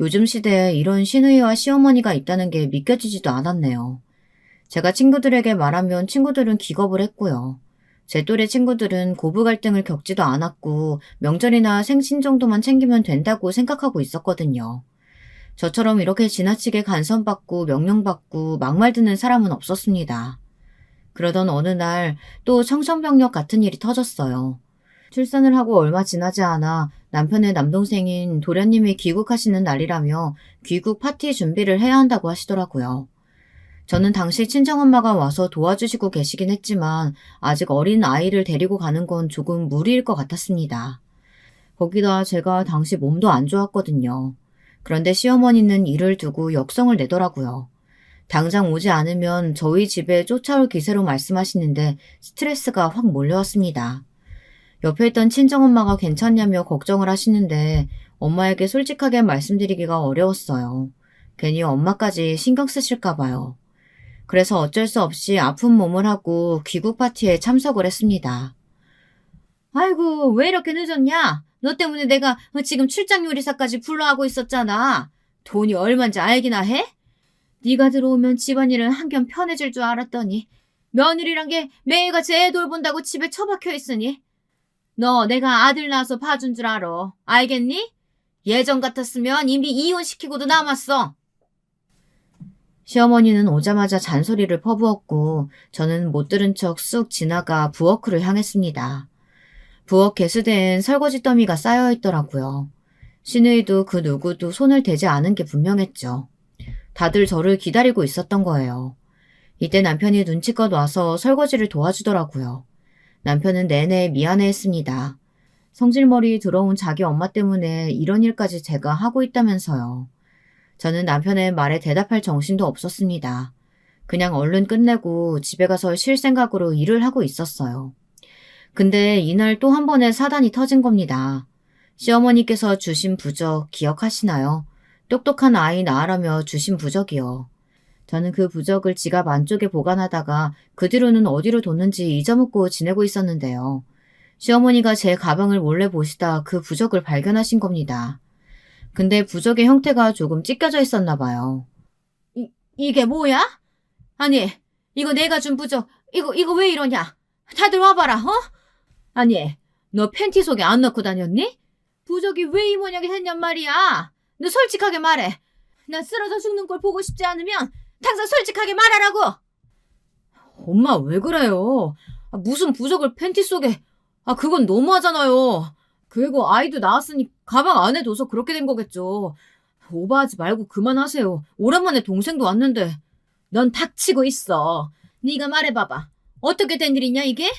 요즘 시대에 이런 시누이와 시어머니가 있다는 게 믿겨지지도 않았네요. 제가 친구들에게 말하면 친구들은 기겁을 했고요. 제 또래 친구들은 고부 갈등을 겪지도 않았고 명절이나 생신 정도만 챙기면 된다고 생각하고 있었거든요. 저처럼 이렇게 지나치게 간섭받고 명령받고 막말 듣는 사람은 없었습니다. 그러던 어느 날 또 청천벽력 같은 일이 터졌어요. 출산을 하고 얼마 지나지 않아 남편의 남동생인 도련님이 귀국하시는 날이라며 귀국 파티 준비를 해야 한다고 하시더라고요. 저는 당시 친정엄마가 와서 도와주시고 계시긴 했지만 아직 어린 아이를 데리고 가는 건 조금 무리일 것 같았습니다. 거기다 제가 당시 몸도 안 좋았거든요. 그런데 시어머니는 일을 두고 역성을 내더라고요. 당장 오지 않으면 저희 집에 쫓아올 기세로 말씀하시는데 스트레스가 확 몰려왔습니다. 옆에 있던 친정엄마가 괜찮냐며 걱정을 하시는데 엄마에게 솔직하게 말씀드리기가 어려웠어요. 괜히 엄마까지 신경 쓰실까 봐요. 그래서 어쩔 수 없이 아픈 몸을 하고 귀국 파티에 참석을 했습니다. 아이고 왜 이렇게 늦었냐? 너 때문에 내가 지금 출장 요리사까지 불러하고 있었잖아. 돈이 얼만지 알기나 해? 네가 들어오면 집안일은 한결 편해질 줄 알았더니 며느리란 게 매일같이 애 돌본다고 집에 처박혀 있으니 너 내가 아들 낳아서 봐준 줄 알아. 알겠니? 예전 같았으면 이미 이혼시키고도 남았어. 시어머니는 오자마자 잔소리를 퍼부었고 저는 못 들은 척 쑥 지나가 부엌으로 향했습니다. 부엌 개수대엔 설거지 더미가 쌓여있더라고요. 시누이도 그 누구도 손을 대지 않은 게 분명했죠. 다들 저를 기다리고 있었던 거예요. 이때 남편이 눈치껏 와서 설거지를 도와주더라고요. 남편은 내내 미안해했습니다. 성질머리 들어온 자기 엄마 때문에 이런 일까지 제가 하고 있다면서요. 저는 남편의 말에 대답할 정신도 없었습니다. 그냥 얼른 끝내고 집에 가서 쉴 생각으로 일을 하고 있었어요. 근데 이날 또 한 번의 사단이 터진 겁니다. 시어머니께서 주신 부적 기억하시나요? 똑똑한 아이 낳으라며 주신 부적이요. 저는 그 부적을 지갑 안쪽에 보관하다가 그 뒤로는 어디로 뒀는지 잊어먹고 지내고 있었는데요. 시어머니가 제 가방을 몰래 보시다 그 부적을 발견하신 겁니다. 근데 부적의 형태가 조금 찢겨져 있었나 봐요. 이게 뭐야? 아니, 이거 내가 준 부적, 이거 왜 이러냐? 다들 와봐라, 어? 아니, 너 팬티 속에 안 넣고 다녔니? 부적이 왜 이 모양이 됐냔 말이야. 너 솔직하게 말해. 난 쓰러져 죽는 걸 보고 싶지 않으면 당장 솔직하게 말하라고. 엄마 왜 그래요? 무슨 부적을 팬티 속에. 그건 너무하잖아요. 그리고 아이도 낳았으니 가방 안에 둬서 그렇게 된 거겠죠. 오버하지 말고 그만하세요. 오랜만에 동생도 왔는데. 넌 닥치고 있어. 네가 말해봐봐. 어떻게 된 일이냐 이게?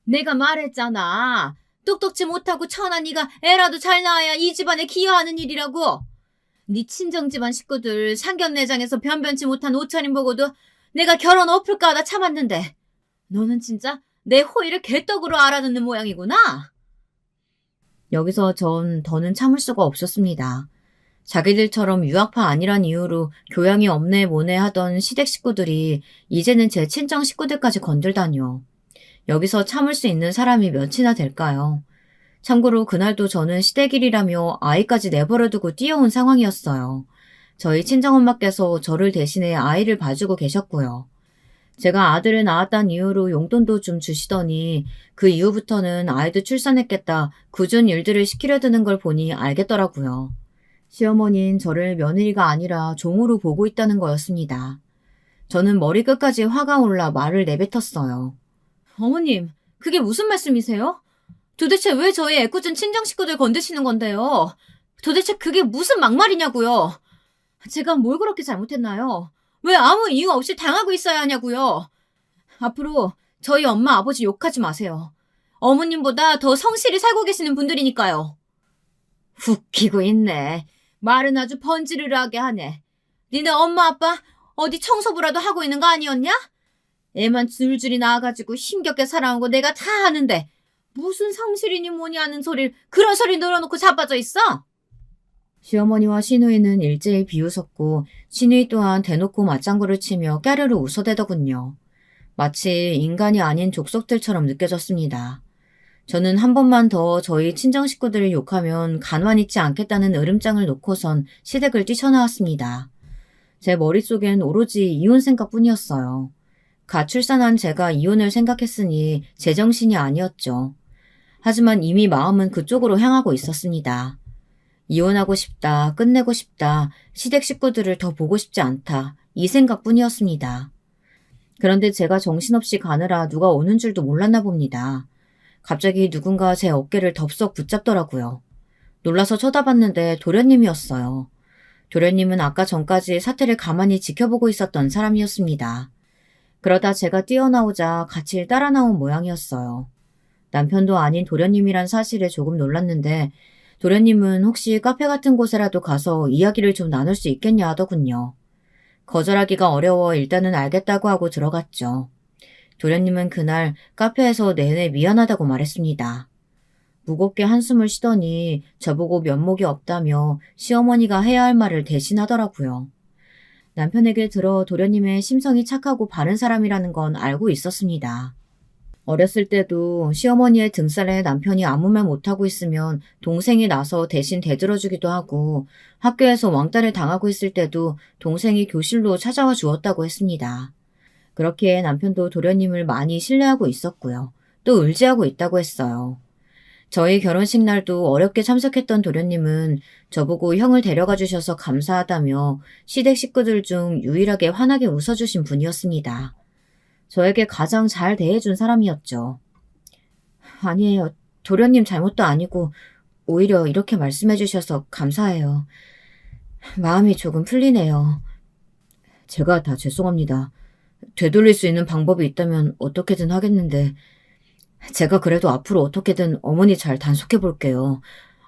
내가 말했잖아. 똑똑지 못하고 천한 네가 애라도 잘 낳아야 이 집안에 기여하는 일이라고. 네 친정집안 식구들 상견례장에서 변변치 못한 옷차림 보고도 내가 결혼 엎을까 하다 참았는데 너는 진짜 내 호의를 개떡으로 알아듣는 모양이구나. 여기서 전 더는 참을 수가 없었습니다. 자기들처럼 유학파 아니란 이유로 교양이 없네 뭐네 하던 시댁 식구들이 이제는 제 친정 식구들까지 건들다니요. 여기서 참을 수 있는 사람이 몇이나 될까요? 참고로 그날도 저는 시댁일이라며 아이까지 내버려두고 뛰어온 상황이었어요. 저희 친정엄마께서 저를 대신해 아이를 봐주고 계셨고요. 제가 아들을 낳았다는 이유로 용돈도 좀 주시더니 그 이후부터는 아이도 출산했겠다 굳은 일들을 시키려 드는 걸 보니 알겠더라고요. 시어머니는 저를 며느리가 아니라 종으로 보고 있다는 거였습니다. 저는 머리끝까지 화가 올라 말을 내뱉었어요. 어머님, 그게 무슨 말씀이세요? 도대체 왜 저희 애꿎은 친정 식구들 건드시는 건데요? 도대체 그게 무슨 막말이냐고요? 제가 뭘 그렇게 잘못했나요? 왜 아무 이유 없이 당하고 있어야 하냐고요? 앞으로 저희 엄마 아버지 욕하지 마세요. 어머님보다 더 성실히 살고 계시는 분들이니까요. 웃기고 있네. 말은 아주 번지르르하게 하네. 니네 엄마 아빠 어디 청소부라도 하고 있는 거 아니었냐? 애만 줄줄이 낳아가지고 힘겹게 살아온 거 내가 다 아는데 무슨 성실이니 뭐니 하는 소리를 그런 소리 늘어놓고 자빠져 있어? 시어머니와 시누이는 일제히 비웃었고 시누이 또한 대놓고 맞장구를 치며 깨르르 웃어대더군요. 마치 인간이 아닌 족속들처럼 느껴졌습니다. 저는 한 번만 더 저희 친정 식구들을 욕하면 가만 있지 않겠다는 으름장을 놓고선 시댁을 뛰쳐나왔습니다. 제 머릿속엔 오로지 이혼 생각뿐이었어요. 갓 출산한 제가 이혼을 생각했으니 제정신이 아니었죠. 하지만 이미 마음은 그쪽으로 향하고 있었습니다. 이혼하고 싶다, 끝내고 싶다, 시댁 식구들을 더 보고 싶지 않다, 이 생각뿐이었습니다. 그런데 제가 정신없이 가느라 누가 오는 줄도 몰랐나 봅니다. 갑자기 누군가 제 어깨를 덥석 붙잡더라고요. 놀라서 쳐다봤는데 도련님이었어요. 도련님은 아까 전까지 사태를 가만히 지켜보고 있었던 사람이었습니다. 그러다 제가 뛰어나오자 같이 따라 나온 모양이었어요. 남편도 아닌 도련님이란 사실에 조금 놀랐는데 도련님은 혹시 카페 같은 곳에라도 가서 이야기를 좀 나눌 수 있겠냐 하더군요. 거절하기가 어려워 일단은 알겠다고 하고 들어갔죠. 도련님은 그날 카페에서 내내 미안하다고 말했습니다. 무겁게 한숨을 쉬더니 저보고 면목이 없다며 시어머니가 해야 할 말을 대신하더라고요. 남편에게 들어 도련님의 심성이 착하고 바른 사람이라는 건 알고 있었습니다. 어렸을 때도 시어머니의 등살에 남편이 아무 말 못하고 있으면 동생이 나서 대신 대들어주기도 하고 학교에서 왕따를 당하고 있을 때도 동생이 교실로 찾아와 주었다고 했습니다. 그렇기에 남편도 도련님을 많이 신뢰하고 있었고요. 또 의지하고 있다고 했어요. 저희 결혼식 날도 어렵게 참석했던 도련님은 저보고 형을 데려가 주셔서 감사하다며 시댁 식구들 중 유일하게 환하게 웃어주신 분이었습니다. 저에게 가장 잘 대해준 사람이었죠. 아니에요. 도련님 잘못도 아니고 오히려 이렇게 말씀해 주셔서 감사해요. 마음이 조금 풀리네요. 제가 다 죄송합니다. 되돌릴 수 있는 방법이 있다면 어떻게든 하겠는데 제가 그래도 앞으로 어떻게든 어머니 잘 단속해 볼게요.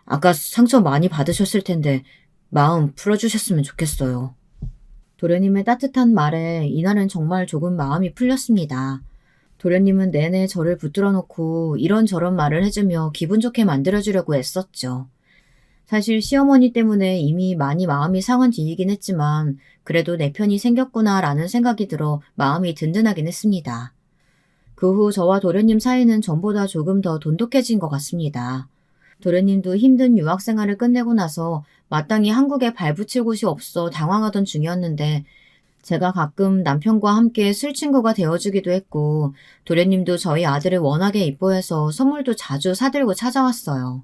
아까 상처 많이 받으셨을 텐데 마음 풀어주셨으면 좋겠어요. 도련님의 따뜻한 말에 이날은 정말 조금 마음이 풀렸습니다. 도련님은 내내 저를 붙들어 놓고 이런저런 말을 해주며 기분 좋게 만들어주려고 애썼죠. 사실 시어머니 때문에 이미 많이 마음이 상한 뒤이긴 했지만 그래도 내 편이 생겼구나라는 생각이 들어 마음이 든든하긴 했습니다. 그 후 저와 도련님 사이는 전보다 조금 더 돈독해진 것 같습니다. 도련님도 힘든 유학 생활을 끝내고 나서 마땅히 한국에 발붙일 곳이 없어 당황하던 중이었는데 제가 가끔 남편과 함께 술친구가 되어주기도 했고 도련님도 저희 아들을 워낙에 이뻐해서 선물도 자주 사들고 찾아왔어요.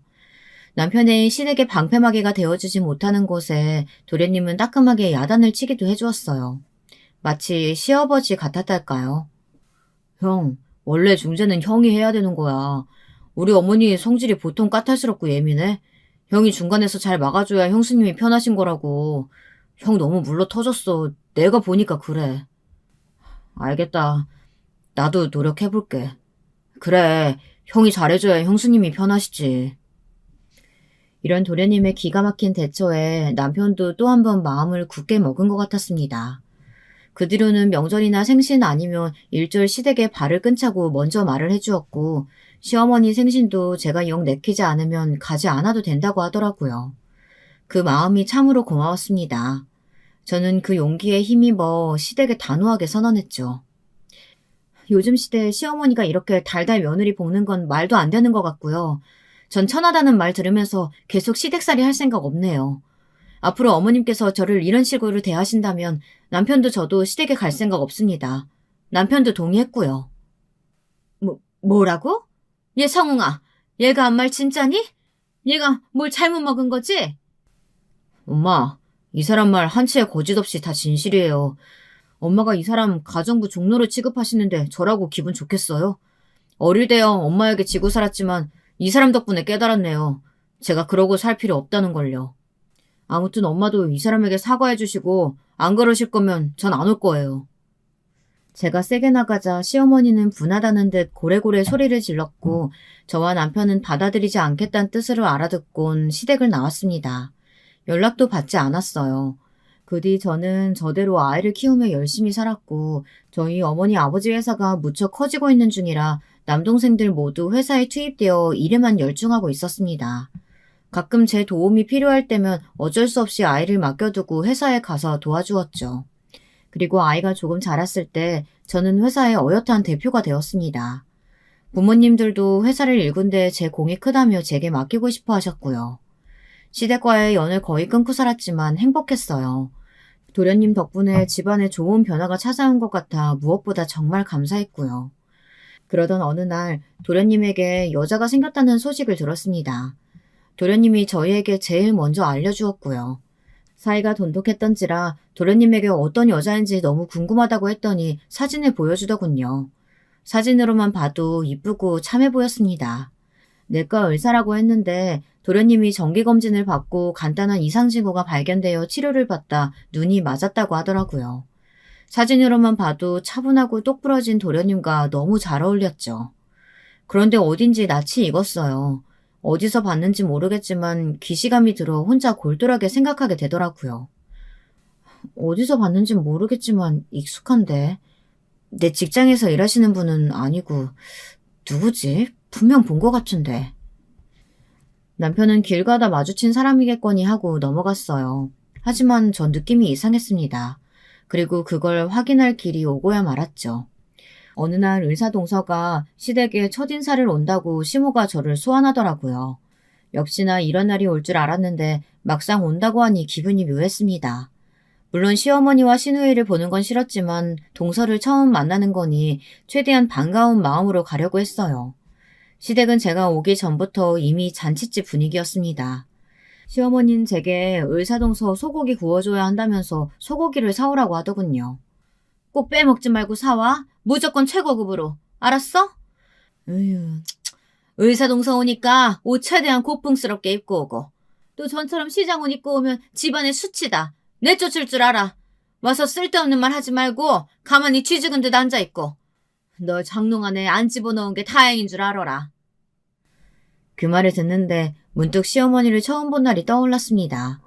남편의 시댁의 방패막이가 되어주지 못하는 곳에 도련님은 따끔하게 야단을 치기도 해주었어요. 마치 시아버지 같았달까요? 형, 원래 중재는 형이 해야 되는 거야. 우리 어머니 성질이 보통 까탈스럽고 예민해. 형이 중간에서 잘 막아줘야 형수님이 편하신 거라고. 형 너무 물러터졌어. 내가 보니까 그래. 알겠다. 나도 노력해볼게. 그래, 형이 잘해줘야 형수님이 편하시지. 이런 도련님의 기가 막힌 대처에 남편도 또 한 번 마음을 굳게 먹은 것 같았습니다. 그 뒤로는 명절이나 생신 아니면 일절 시댁에 발을 끈차고 먼저 말을 해주었고 시어머니 생신도 제가 영 내키지 않으면 가지 않아도 된다고 하더라고요. 그 마음이 참으로 고마웠습니다. 저는 그 용기에 힘입어 시댁에 단호하게 선언했죠. 요즘 시대에 시어머니가 이렇게 달달 며느리 볶는 건 말도 안 되는 것 같고요. 전 천하다는 말 들으면서 계속 시댁살이 할 생각 없네요. 앞으로 어머님께서 저를 이런 식으로 대하신다면 남편도 저도 시댁에 갈 생각 없습니다. 남편도 동의했고요. 뭐라고? 얘 성웅아, 얘가 한 말 진짜니? 얘가 뭘 잘못 먹은 거지? 엄마, 이 사람 말 한치의 거짓 없이 다 진실이에요. 엄마가 이 사람 가정부 종로로 취급하시는데 저라고 기분 좋겠어요? 어릴 때요 엄마에게 지고 살았지만 이 사람 덕분에 깨달았네요. 제가 그러고 살 필요 없다는 걸요. 아무튼 엄마도 이 사람에게 사과해 주시고 안 그러실 거면 전 안 올 거예요. 제가 세게 나가자 시어머니는 분하다는 듯 고래고래 소리를 질렀고 저와 남편은 받아들이지 않겠다는 뜻으로 알아듣곤 시댁을 나왔습니다. 연락도 받지 않았어요. 그 뒤 저는 저대로 아이를 키우며 열심히 살았고 저희 어머니 아버지 회사가 무척 커지고 있는 중이라 남동생들 모두 회사에 투입되어 일에만 열중하고 있었습니다. 가끔 제 도움이 필요할 때면 어쩔 수 없이 아이를 맡겨두고 회사에 가서 도와주었죠. 그리고 아이가 조금 자랐을 때 저는 회사의 어엿한 대표가 되었습니다. 부모님들도 회사를 일군데 제 공이 크다며 제게 맡기고 싶어 하셨고요. 시댁과의 연을 거의 끊고 살았지만 행복했어요. 도련님 덕분에 집안에 좋은 변화가 찾아온 것 같아 무엇보다 정말 감사했고요. 그러던 어느 날 도련님에게 여자가 생겼다는 소식을 들었습니다. 도련님이 저희에게 제일 먼저 알려주었고요. 사이가 돈독했던지라 도련님에게 어떤 여자인지 너무 궁금하다고 했더니 사진을 보여주더군요. 사진으로만 봐도 이쁘고 참해 보였습니다. 내과 의사라고 했는데 도련님이 정기검진을 받고 간단한 이상징후가 발견되어 치료를 받다 눈이 맞았다고 하더라고요. 사진으로만 봐도 차분하고 똑부러진 도련님과 너무 잘 어울렸죠. 그런데 어딘지 낯이 익었어요. 어디서 봤는지 모르겠지만 기시감이 들어 혼자 골똘하게 생각하게 되더라고요. 어디서 봤는진 모르겠지만 익숙한데 내 직장에서 일하시는 분은 아니고 누구지? 분명 본 것 같은데. 남편은 길 가다 마주친 사람이겠거니 하고 넘어갔어요. 하지만 전 느낌이 이상했습니다. 그리고 그걸 확인할 길이 오고야 말았죠. 어느 날 의사 동서가 시댁에 첫인사를 온다고 시모가 저를 소환하더라고요. 역시나 이런 날이 올 줄 알았는데 막상 온다고 하니 기분이 묘했습니다. 물론 시어머니와 시누이를 보는 건 싫었지만 동서를 처음 만나는 거니 최대한 반가운 마음으로 가려고 했어요. 시댁은 제가 오기 전부터 이미 잔칫집 분위기였습니다. 시어머니는 제게 의사동서 소고기 구워줘야 한다면서 소고기를 사오라고 하더군요. 꼭 빼먹지 말고 사와. 무조건 최고급으로. 알았어? 으유, 의사동서 오니까 옷 최대한 고풍스럽게 입고 오고. 또 전처럼 시장 옷 입고 오면 집안에 수치다. 내쫓을 줄 알아. 와서 쓸데없는 말 하지 말고 가만히 쥐죽은 듯 앉아있고. 너 장롱 안에 안 집어넣은 게 다행인 줄 알아라. 그 말을 듣는데 문득 시어머니를 처음 본 날이 떠올랐습니다.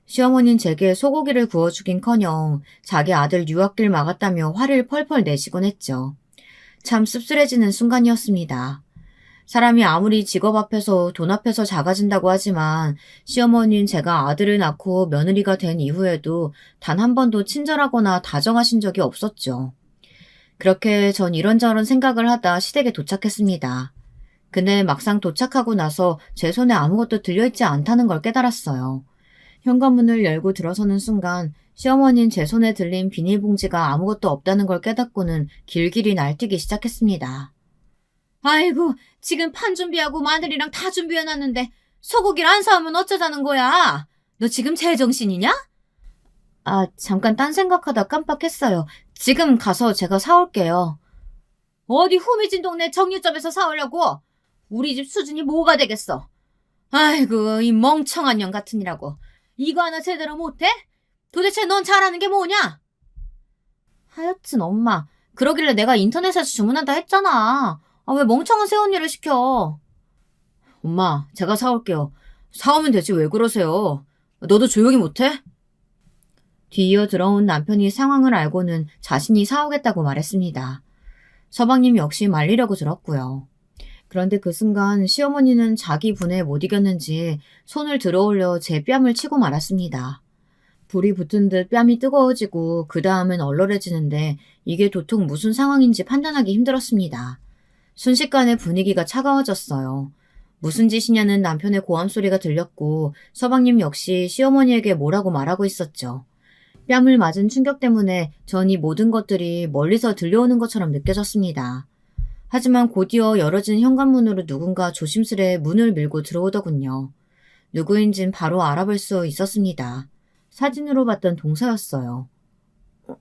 시어머니는 제게 소고기를 구워주긴커녕 자기 아들 유학길 막았다며 화를 펄펄 내시곤 했죠. 참 씁쓸해지는 순간이었습니다. 사람이 아무리 직업 앞에서 돈 앞에서 작아진다고 하지만 시어머니는 제가 아들을 낳고 며느리가 된 이후에도 단 한 번도 친절하거나 다정하신 적이 없었죠. 그렇게 전 이런저런 생각을 하다 시댁에 도착했습니다. 근데 막상 도착하고 나서 제 손에 아무것도 들려있지 않다는 걸 깨달았어요. 현관문을 열고 들어서는 순간 시어머니는 제 손에 들린 비닐봉지가 아무것도 없다는 걸 깨닫고는 길길이 날뛰기 시작했습니다. 아이고, 지금 판 준비하고 마늘이랑 다 준비해놨는데 소고기를 안 사오면 어쩌자는 거야? 너 지금 제정신이냐? 아, 잠깐 딴 생각하다 깜빡했어요. 지금 가서 제가 사올게요. 어디 후미진 동네 정육점에서 사오려고? 우리 집 수준이 뭐가 되겠어? 아이고, 이 멍청한 년 같으니라고. 이거 하나 제대로 못해? 도대체 넌 잘하는 게 뭐냐? 하여튼 엄마, 그러길래 내가 인터넷에서 주문한다 했잖아. 아, 왜 멍청한 새언니를 시켜? 엄마, 제가 사올게요. 사오면 되지 왜 그러세요? 너도 조용히 못해? 뒤이어 들어온 남편이 상황을 알고는 자신이 사오겠다고 말했습니다. 서방님 역시 말리려고 들었고요. 그런데 그 순간 시어머니는 자기 분에 못 이겼는지 손을 들어올려 제 뺨을 치고 말았습니다. 불이 붙은 듯 뺨이 뜨거워지고 그 다음은 얼얼해지는데 이게 도통 무슨 상황인지 판단하기 힘들었습니다. 순식간에 분위기가 차가워졌어요. 무슨 짓이냐는 남편의 고함 소리가 들렸고 서방님 역시 시어머니에게 뭐라고 말하고 있었죠. 뺨을 맞은 충격 때문에 전 이 모든 것들이 멀리서 들려오는 것처럼 느껴졌습니다. 하지만 곧이어 열어진 현관문으로 누군가 조심스레 문을 밀고 들어오더군요. 누구인진 바로 알아볼 수 있었습니다. 사진으로 봤던 동서였어요.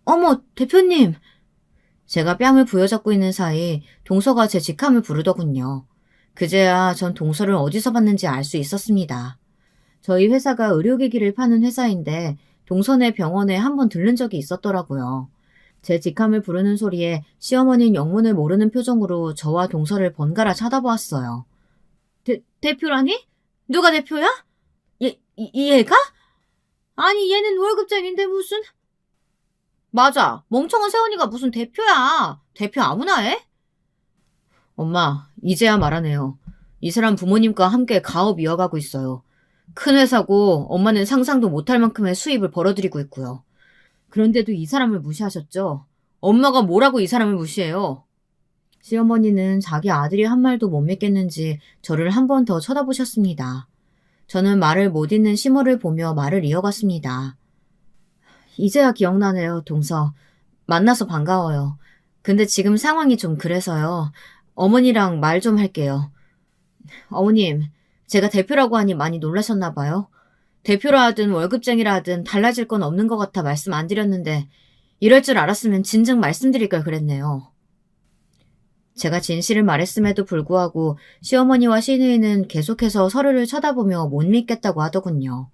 어머, 대표님! 제가 뺨을 부여잡고 있는 사이 동서가 제 직함을 부르더군요. 그제야 전 동서를 어디서 봤는지 알 수 있었습니다. 저희 회사가 의료기기를 파는 회사인데 동서네 병원에 한번 들른 적이 있었더라고요. 제 직함을 부르는 소리에 시어머니는 영문을 모르는 표정으로 저와 동서를 번갈아 쳐다보았어요. 대표라니? 누가 대표야? 얘가? 아니, 얘는 월급쟁인데 무슨... 맞아. 멍청한 새언니가 무슨 대표야. 대표 아무나 해? 엄마, 이제야 말하네요. 이 사람 부모님과 함께 가업 이어가고 있어요. 큰 회사고 엄마는 상상도 못할 만큼의 수입을 벌어들이고 있고요. 그런데도 이 사람을 무시하셨죠? 엄마가 뭐라고 이 사람을 무시해요? 시어머니는 자기 아들이 한 말도 못 믿겠는지 저를 한 번 더 쳐다보셨습니다. 저는 말을 못 잇는 시모를 보며 말을 이어갔습니다. 이제야 기억나네요, 동서. 만나서 반가워요. 근데 지금 상황이 좀 그래서요. 어머니랑 말 좀 할게요. 어머님, 제가 대표라고 하니 많이 놀라셨나 봐요. 대표라 하든 월급쟁이라 하든 달라질 건 없는 것 같아 말씀 안 드렸는데 이럴 줄 알았으면 진즉 말씀드릴 걸 그랬네요. 제가 진실을 말했음에도 불구하고 시어머니와 시누이는 계속해서 서로를 쳐다보며 못 믿겠다고 하더군요.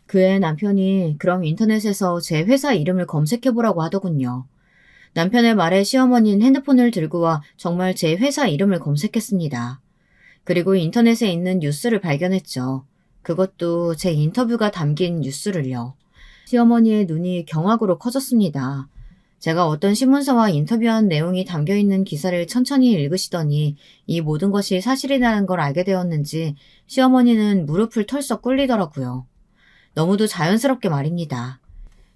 그의 남편이 그럼 인터넷에서 제 회사 이름을 검색해보라고 하더군요. 남편의 말에 시어머니는 핸드폰을 들고 와 정말 제 회사 이름을 검색했습니다. 그리고 인터넷에 있는 뉴스를 발견했죠. 그것도 제 인터뷰가 담긴 뉴스를요. 시어머니의 눈이 경악으로 커졌습니다. 제가 어떤 신문사와 인터뷰한 내용이 담겨있는 기사를 천천히 읽으시더니 이 모든 것이 사실이라는 걸 알게 되었는지 시어머니는 무릎을 털썩 꿇리더라고요. 너무도 자연스럽게 말입니다.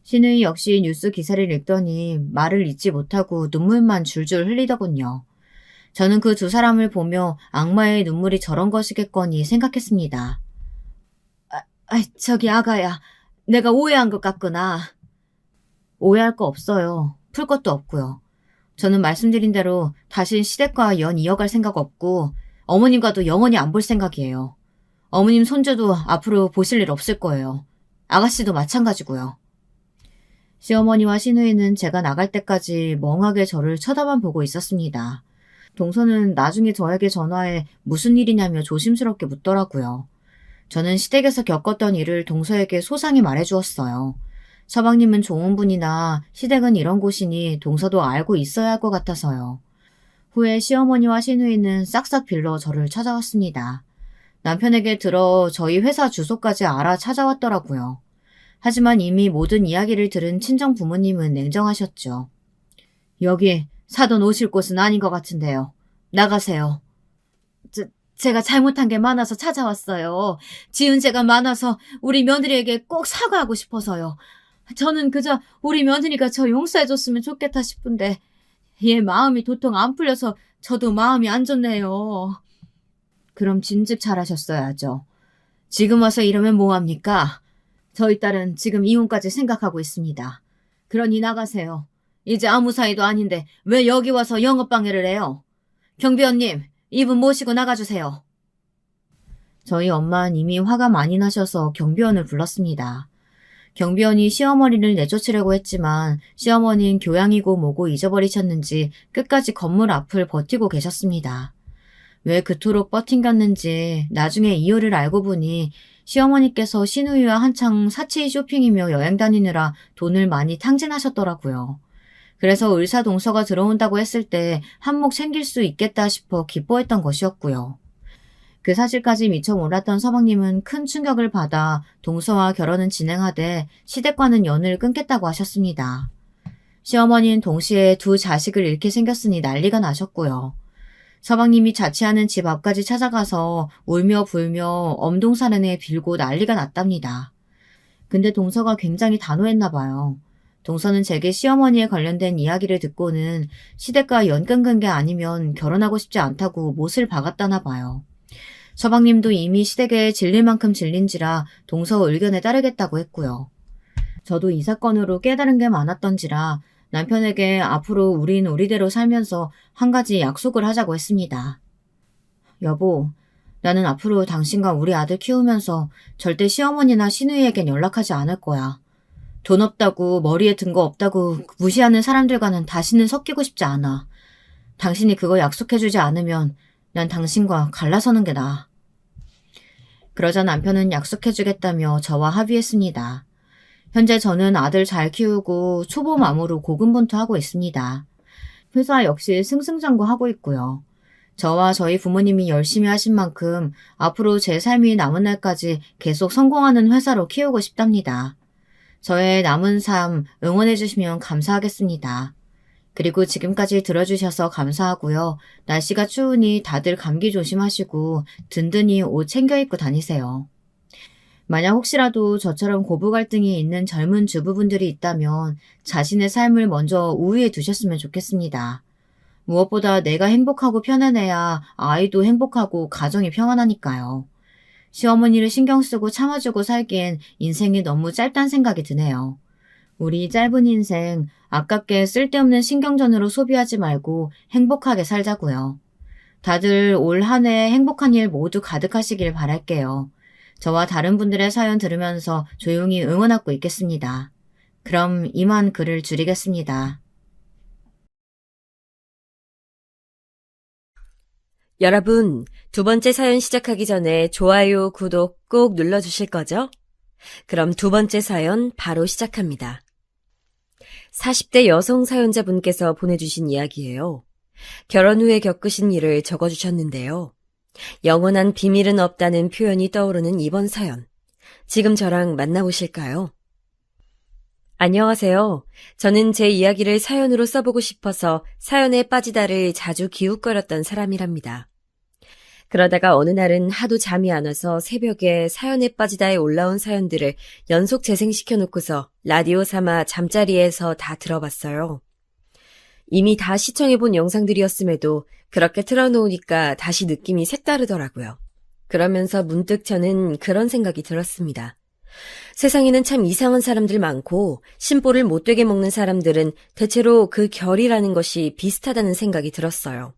시누이 역시 뉴스 기사를 읽더니 말을 잇지 못하고 눈물만 줄줄 흘리더군요. 저는 그 두 사람을 보며 악마의 눈물이 저런 것이겠거니 생각했습니다. 저기 아가야, 내가 오해한 것 같구나. 오해할 거 없어요. 풀 것도 없고요. 저는 말씀드린 대로 다시 시댁과 연 이어갈 생각 없고 어머님과도 영원히 안 볼 생각이에요. 어머님 손주도 앞으로 보실 일 없을 거예요. 아가씨도 마찬가지고요. 시어머니와 시누이는 제가 나갈 때까지 멍하게 저를 쳐다만 보고 있었습니다. 동서는 나중에 저에게 전화해 무슨 일이냐며 조심스럽게 묻더라고요. 저는 시댁에서 겪었던 일을 동서에게 소상히 말해주었어요. 서방님은 좋은 분이나 시댁은 이런 곳이니 동서도 알고 있어야 할 것 같아서요. 후에 시어머니와 시누이는 싹싹 빌러 저를 찾아왔습니다. 남편에게 들어 저희 회사 주소까지 알아 찾아왔더라고요. 하지만 이미 모든 이야기를 들은 친정 부모님은 냉정하셨죠. 여기 사돈 오실 곳은 아닌 것 같은데요. 나가세요. 제가 잘못한 게 많아서 찾아왔어요. 지은 죄가 많아서 우리 며느리에게 꼭 사과하고 싶어서요. 저는 그저 우리 며느리가 저 용서해줬으면 좋겠다 싶은데 얘 마음이 도통 안 풀려서 저도 마음이 안 좋네요. 그럼 진즉 잘하셨어야죠. 지금 와서 이러면 뭐합니까? 저희 딸은 지금 이혼까지 생각하고 있습니다. 그러니 나가세요. 이제 아무 사이도 아닌데 왜 여기 와서 영업방해를 해요? 경비원님, 이분 모시고 나가주세요. 저희 엄마는 이미 화가 많이 나셔서 경비원을 불렀습니다. 경비원이 시어머니를 내쫓으려고 했지만 시어머니는 교양이고 뭐고 잊어버리셨는지 끝까지 건물 앞을 버티고 계셨습니다. 왜 그토록 버틴겼는지 나중에 이유를 알고 보니 시어머니께서 시누이와 한창 사치 쇼핑이며 여행 다니느라 돈을 많이 탕진하셨더라고요. 그래서 을사동서가 들어온다고 했을 때 한몫 챙길 수 있겠다 싶어 기뻐했던 것이었고요. 그 사실까지 미처 몰랐던 서방님은 큰 충격을 받아 동서와 결혼은 진행하되 시댁과는 연을 끊겠다고 하셨습니다. 시어머니는 동시에 두 자식을 잃게 생겼으니 난리가 나셨고요. 서방님이 자취하는 집 앞까지 찾아가서 울며 불며 엄동사는에 빌고 난리가 났답니다. 근데 동서가 굉장히 단호했나 봐요. 동서는 제게 시어머니에 관련된 이야기를 듣고는 시댁과 연 끊은 게 아니면 결혼하고 싶지 않다고 못을 박았다나 봐요. 서방님도 이미 시댁에 질릴 만큼 질린지라 동서 의견에 따르겠다고 했고요. 저도 이 사건으로 깨달은 게 많았던지라 남편에게 앞으로 우린 우리대로 살면서 한 가지 약속을 하자고 했습니다. 여보, 나는 앞으로 당신과 우리 아들 키우면서 절대 시어머니나 시누이에겐 연락하지 않을 거야. 돈 없다고 머리에 든 거 없다고 무시하는 사람들과는 다시는 섞이고 싶지 않아. 당신이 그거 약속해주지 않으면 난 당신과 갈라서는 게 나아. 그러자 남편은 약속해주겠다며 저와 합의했습니다. 현재 저는 아들 잘 키우고 초보맘으로 고군분투하고 있습니다. 회사 역시 승승장구하고 있고요. 저와 저희 부모님이 열심히 하신 만큼 앞으로 제 삶이 남은 날까지 계속 성공하는 회사로 키우고 싶답니다. 저의 남은 삶 응원해 주시면 감사하겠습니다. 그리고 지금까지 들어주셔서 감사하고요. 날씨가 추우니 다들 감기 조심하시고 든든히 옷 챙겨 입고 다니세요. 만약 혹시라도 저처럼 고부 갈등이 있는 젊은 주부분들이 있다면 자신의 삶을 먼저 우위에 두셨으면 좋겠습니다. 무엇보다 내가 행복하고 편안해야 아이도 행복하고 가정이 평안하니까요. 시어머니를 신경 쓰고 참아주고 살기엔 인생이 너무 짧다는 생각이 드네요. 우리 짧은 인생 아깝게 쓸데없는 신경전으로 소비하지 말고 행복하게 살자고요. 다들 올 한 해 행복한 일 모두 가득하시길 바랄게요. 저와 다른 분들의 사연 들으면서 조용히 응원하고 있겠습니다. 그럼 이만 글을 줄이겠습니다. 여러분, 두 번째 사연 시작하기 전에 좋아요, 구독 꼭 눌러주실 거죠? 그럼 두 번째 사연 바로 시작합니다. 40대 여성 사연자분께서 보내주신 이야기예요. 결혼 후에 겪으신 일을 적어주셨는데요. 영원한 비밀은 없다는 표현이 떠오르는 이번 사연. 지금 저랑 만나보실까요? 안녕하세요. 저는 제 이야기를 사연으로 써보고 싶어서 사연에 빠지다를 자주 기웃거렸던 사람이랍니다. 그러다가 어느 날은 하도 잠이 안 와서 새벽에 사연에 빠지다에 올라온 사연들을 연속 재생시켜놓고서 라디오 삼아 잠자리에서 다 들어봤어요. 이미 다 시청해본 영상들이었음에도 그렇게 틀어놓으니까 다시 느낌이 색다르더라고요. 그러면서 문득 저는 그런 생각이 들었습니다. 세상에는 참 이상한 사람들 많고 심보를 못되게 먹는 사람들은 대체로 그 결이라는 것이 비슷하다는 생각이 들었어요.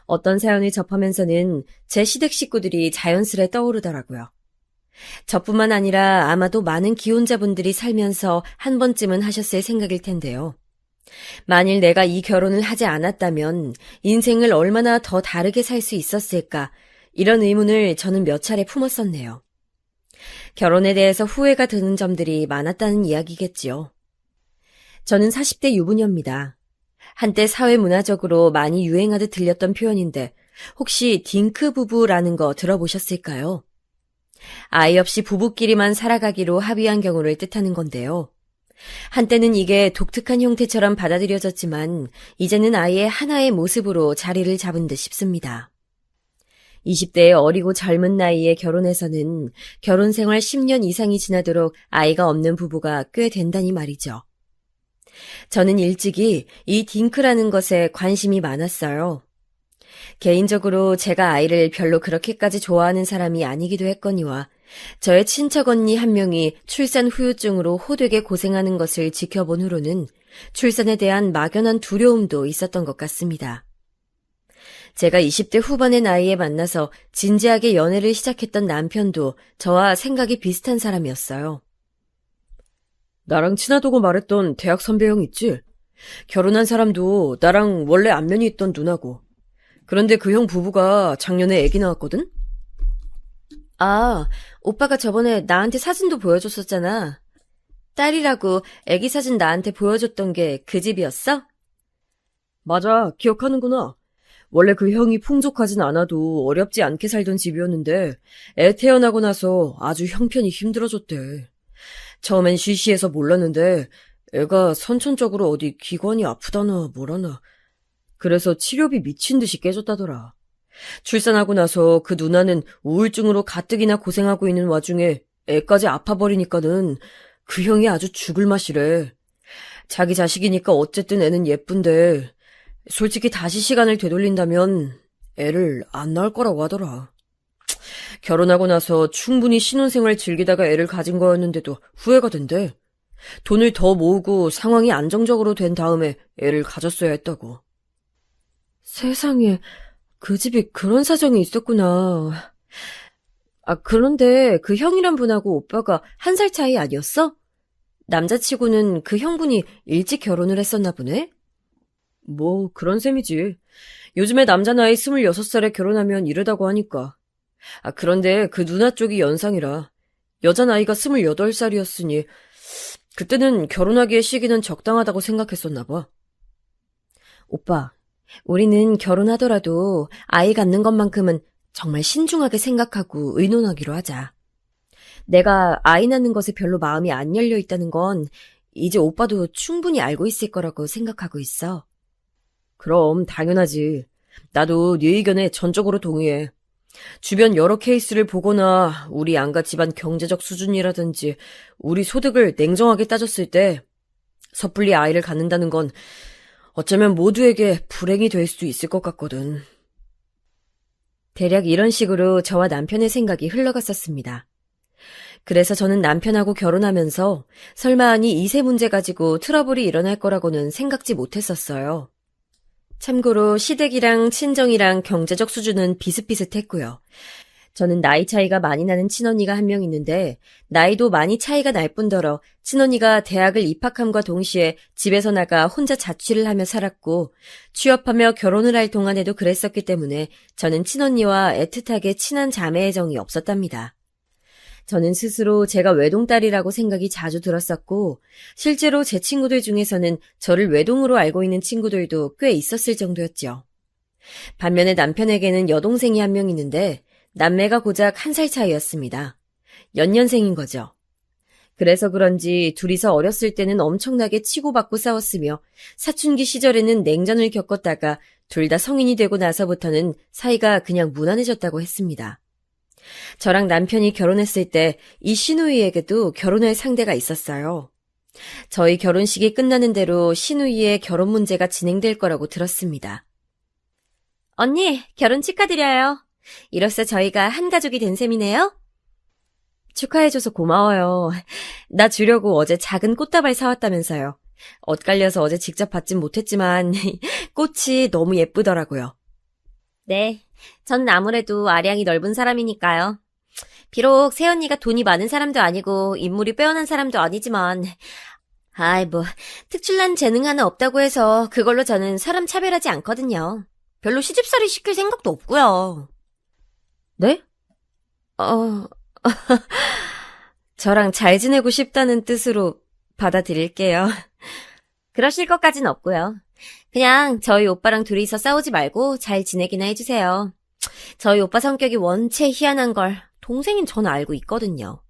어떤 사연을 접하면서는 제 시댁 식구들이 자연스레 떠오르더라고요. 저뿐만 아니라 아마도 많은 기혼자분들이 살면서 한 번쯤은 하셨을 생각일 텐데요. 만일 내가 이 결혼을 하지 않았다면 인생을 얼마나 더 다르게 살 수 있었을까, 이런 의문을 저는 몇 차례 품었었네요. 결혼에 대해서 후회가 드는 점들이 많았다는 이야기겠지요. 저는 40대 유부녀입니다. 한때 사회문화적으로 많이 유행하듯 들렸던 표현인데 혹시 딩크 부부라는 거 들어보셨을까요? 아이 없이 부부끼리만 살아가기로 합의한 경우를 뜻하는 건데요. 한때는 이게 독특한 형태처럼 받아들여졌지만 이제는 아예 하나의 모습으로 자리를 잡은 듯 싶습니다. 20대의 어리고 젊은 나이에 결혼해서는 결혼 생활 10년 이상이 지나도록 아이가 없는 부부가 꽤 된다니 말이죠. 저는 일찍이 이 딩크라는 것에 관심이 많았어요. 개인적으로 제가 아이를 별로 그렇게까지 좋아하는 사람이 아니기도 했거니와 저의 친척 언니 한 명이 출산 후유증으로 호되게 고생하는 것을 지켜본 후로는 출산에 대한 막연한 두려움도 있었던 것 같습니다. 제가 20대 후반의 나이에 만나서 진지하게 연애를 시작했던 남편도 저와 생각이 비슷한 사람이었어요. 나랑 친하다고 말했던 대학 선배 형 있지? 결혼한 사람도 나랑 원래 안면이 있던 누나고. 그런데 그 형 부부가 작년에 아기 낳았거든? 아, 오빠가 저번에 나한테 사진도 보여줬었잖아. 딸이라고 아기 사진 나한테 보여줬던 게 그 집이었어? 맞아, 기억하는구나. 원래 그 형이 풍족하진 않아도 어렵지 않게 살던 집이었는데 애 태어나고 나서 아주 형편이 힘들어졌대. 처음엔 쉬쉬해서 몰랐는데 애가 선천적으로 어디 기관이 아프다나 뭐라나. 그래서 치료비 미친 듯이 깨졌다더라. 출산하고 나서 그 누나는 우울증으로 가뜩이나 고생하고 있는 와중에 애까지 아파버리니까는 그 형이 아주 죽을 맛이래. 자기 자식이니까 어쨌든 애는 예쁜데 솔직히 다시 시간을 되돌린다면 애를 안 낳을 거라고 하더라. 결혼하고 나서 충분히 신혼생활 즐기다가 애를 가진 거였는데도 후회가 된대. 돈을 더 모으고 상황이 안정적으로 된 다음에 애를 가졌어야 했다고. 세상에, 그 집이 그런 사정이 있었구나. 아, 그런데 그 형이란 분하고 오빠가 1살 차이 아니었어? 남자치고는 그 형분이 일찍 결혼을 했었나 보네? 뭐 그런 셈이지. 요즘에 남자 나이 26살에 결혼하면 이르다고 하니까. 아, 그런데 그 누나 쪽이 연상이라 여자 나이가 28살이었으니 그때는 결혼하기에 시기는 적당하다고 생각했었나 봐. 오빠, 우리는 결혼하더라도 아이 갖는 것만큼은 정말 신중하게 생각하고 의논하기로 하자. 내가 아이 낳는 것에 별로 마음이 안 열려 있다는 건 이제 오빠도 충분히 알고 있을 거라고 생각하고 있어. 그럼 당연하지. 나도 네 의견에 전적으로 동의해. 주변 여러 케이스를 보거나 우리 양가 집안 경제적 수준이라든지 우리 소득을 냉정하게 따졌을 때 섣불리 아이를 갖는다는 건 어쩌면 모두에게 불행이 될 수도 있을 것 같거든. 대략 이런 식으로 저와 남편의 생각이 흘러갔었습니다. 그래서 저는 남편하고 결혼하면서 설마하니 이세 문제 가지고 트러블이 일어날 거라고는 생각지 못했었어요. 참고로 시댁이랑 친정이랑 경제적 수준은 비슷비슷했고요. 저는 나이 차이가 많이 나는 친언니가 한 명 있는데 나이도 많이 차이가 날 뿐더러 친언니가 대학을 입학함과 동시에 집에서 나가 혼자 자취를 하며 살았고 취업하며 결혼을 할 동안에도 그랬었기 때문에 저는 친언니와 애틋하게 친한 자매의 정이 없었답니다. 저는 스스로 제가 외동딸이라고 생각이 자주 들었었고 실제로 제 친구들 중에서는 저를 외동으로 알고 있는 친구들도 꽤 있었을 정도였죠. 반면에 남편에게는 여동생이 한 명 있는데 남매가 고작 1살 차이였습니다. 연년생인 거죠. 그래서 그런지 둘이서 어렸을 때는 엄청나게 치고받고 싸웠으며 사춘기 시절에는 냉전을 겪었다가 둘 다 성인이 되고 나서부터는 사이가 그냥 무난해졌다고 했습니다. 저랑 남편이 결혼했을 때 이 시누이에게도 결혼할 상대가 있었어요. 저희 결혼식이 끝나는 대로 시누이의 결혼 문제가 진행될 거라고 들었습니다. 언니, 결혼 축하드려요. 이로써 저희가 한 가족이 된 셈이네요. 축하해줘서 고마워요. 나 주려고 어제 작은 꽃다발 사왔다면서요. 엇갈려서 어제 직접 받진 못했지만 꽃이 너무 예쁘더라고요. 네, 전 아무래도 아량이 넓은 사람이니까요. 비록 새언니가 돈이 많은 사람도 아니고 인물이 빼어난 사람도 아니지만 특출난 재능 하나 없다고 해서 그걸로 저는 사람 차별하지 않거든요. 별로 시집살이 시킬 생각도 없고요. 네? 저랑 잘 지내고 싶다는 뜻으로 받아들일게요. 그러실 것까진 없고요. 그냥 저희 오빠랑 둘이서 싸우지 말고 잘 지내기나 해주세요. 저희 오빠 성격이 원체 희한한 걸 동생인 전 알고 있거든요.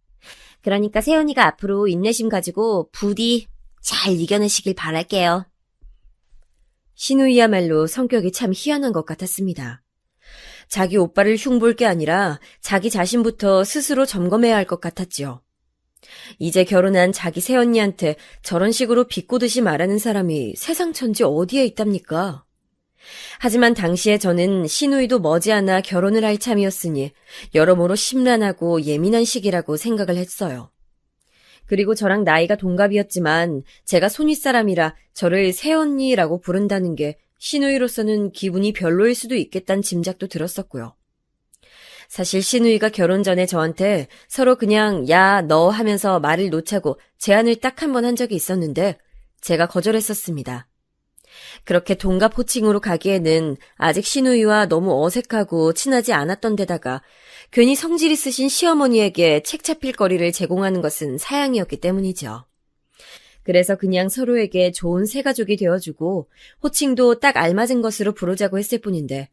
그러니까 세연이가 앞으로 인내심 가지고 부디 잘 이겨내시길 바랄게요. 신우이야말로 성격이 참 희한한 것 같았습니다. 자기 오빠를 흉볼 게 아니라 자기 자신부터 스스로 점검해야 할 것 같았지요. 이제 결혼한 자기 새언니한테 저런 식으로 비꼬듯이 말하는 사람이 세상 천지 어디에 있답니까? 하지만 당시에 저는 시누이도 머지않아 결혼을 할 참이었으니 여러모로 심란하고 예민한 시기라고 생각을 했어요. 그리고 저랑 나이가 동갑이었지만 제가 손윗사람이라 저를 새언니라고 부른다는 게 시누이로서는 기분이 별로일 수도 있겠다는 짐작도 들었었고요. 사실 시누이가 결혼 전에 저한테 서로 그냥 야, 너 하면서 말을 놓자고 제안을 딱 한 번 한 적이 있었는데 제가 거절했었습니다. 그렇게 동갑 호칭으로 가기에는 아직 시누이와 너무 어색하고 친하지 않았던 데다가 괜히 성질 있으신 시어머니에게 책 잡힐 거리를 제공하는 것은 사양이었기 때문이죠. 그래서 그냥 서로에게 좋은 새가족이 되어주고 호칭도 딱 알맞은 것으로 부르자고 했을 뿐인데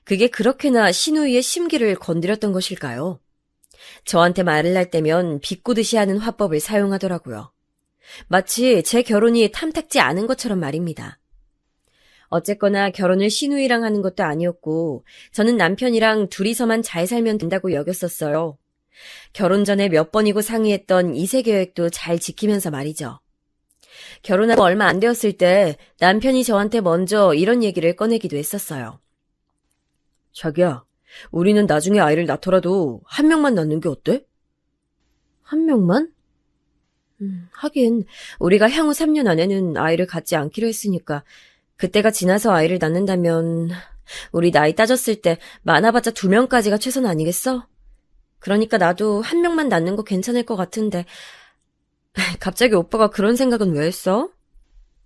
그게 그렇게나 시누이의 심기를 건드렸던 것일까요? 저한테 말을 할 때면 비꼬듯이 하는 화법을 사용하더라고요. 마치 제 결혼이 탐탁지 않은 것처럼 말입니다. 어쨌거나 결혼을 시누이랑 하는 것도 아니었고 저는 남편이랑 둘이서만 잘 살면 된다고 여겼었어요. 결혼 전에 몇 번이고 상의했던 이세 계획도 잘 지키면서 말이죠. 결혼하고 얼마 안 되었을 때 남편이 저한테 먼저 이런 얘기를 꺼내기도 했었어요. 자기야, 우리는 나중에 아이를 낳더라도 한 명만 낳는 게 어때? 한 명만? 하긴 우리가 향후 3년 안에는 아이를 갖지 않기로 했으니까 그때가 지나서 아이를 낳는다면 우리 나이 따졌을 때 많아봤자 2명까지가 최선 아니겠어? 그러니까 나도 한 명만 낳는 거 괜찮을 것 같은데 갑자기 오빠가 그런 생각은 왜 했어?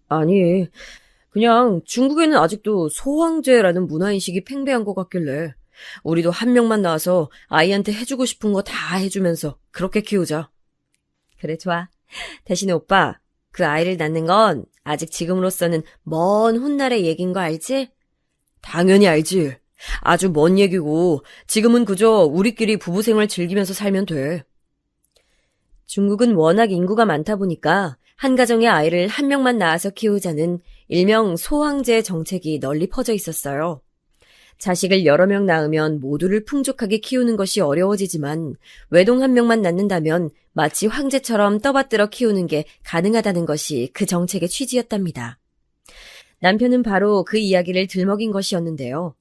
아니, 그냥 중국에는 아직도 소황제라는 문화인식이 팽배한 것 같길래 우리도 한 명만 낳아서 아이한테 해주고 싶은 거 다 해주면서 그렇게 키우자. 그래, 좋아. 대신에 오빠, 그 아이를 낳는 건 아직 지금으로서는 먼 훗날의 얘긴 거 알지? 당연히 알지. 아주 먼 얘기고 지금은 그저 우리끼리 부부 생활 즐기면서 살면 돼. 중국은 워낙 인구가 많다 보니까 한 가정의 아이를 한 명만 낳아서 키우자는 일명 소황제 정책이 널리 퍼져 있었어요. 자식을 여러 명 낳으면 모두를 풍족하게 키우는 것이 어려워지지만 외동 한 명만 낳는다면 마치 황제처럼 떠받들어 키우는 게 가능하다는 것이 그 정책의 취지였답니다. 남편은 바로 그 이야기를 들먹인 것이었는데요.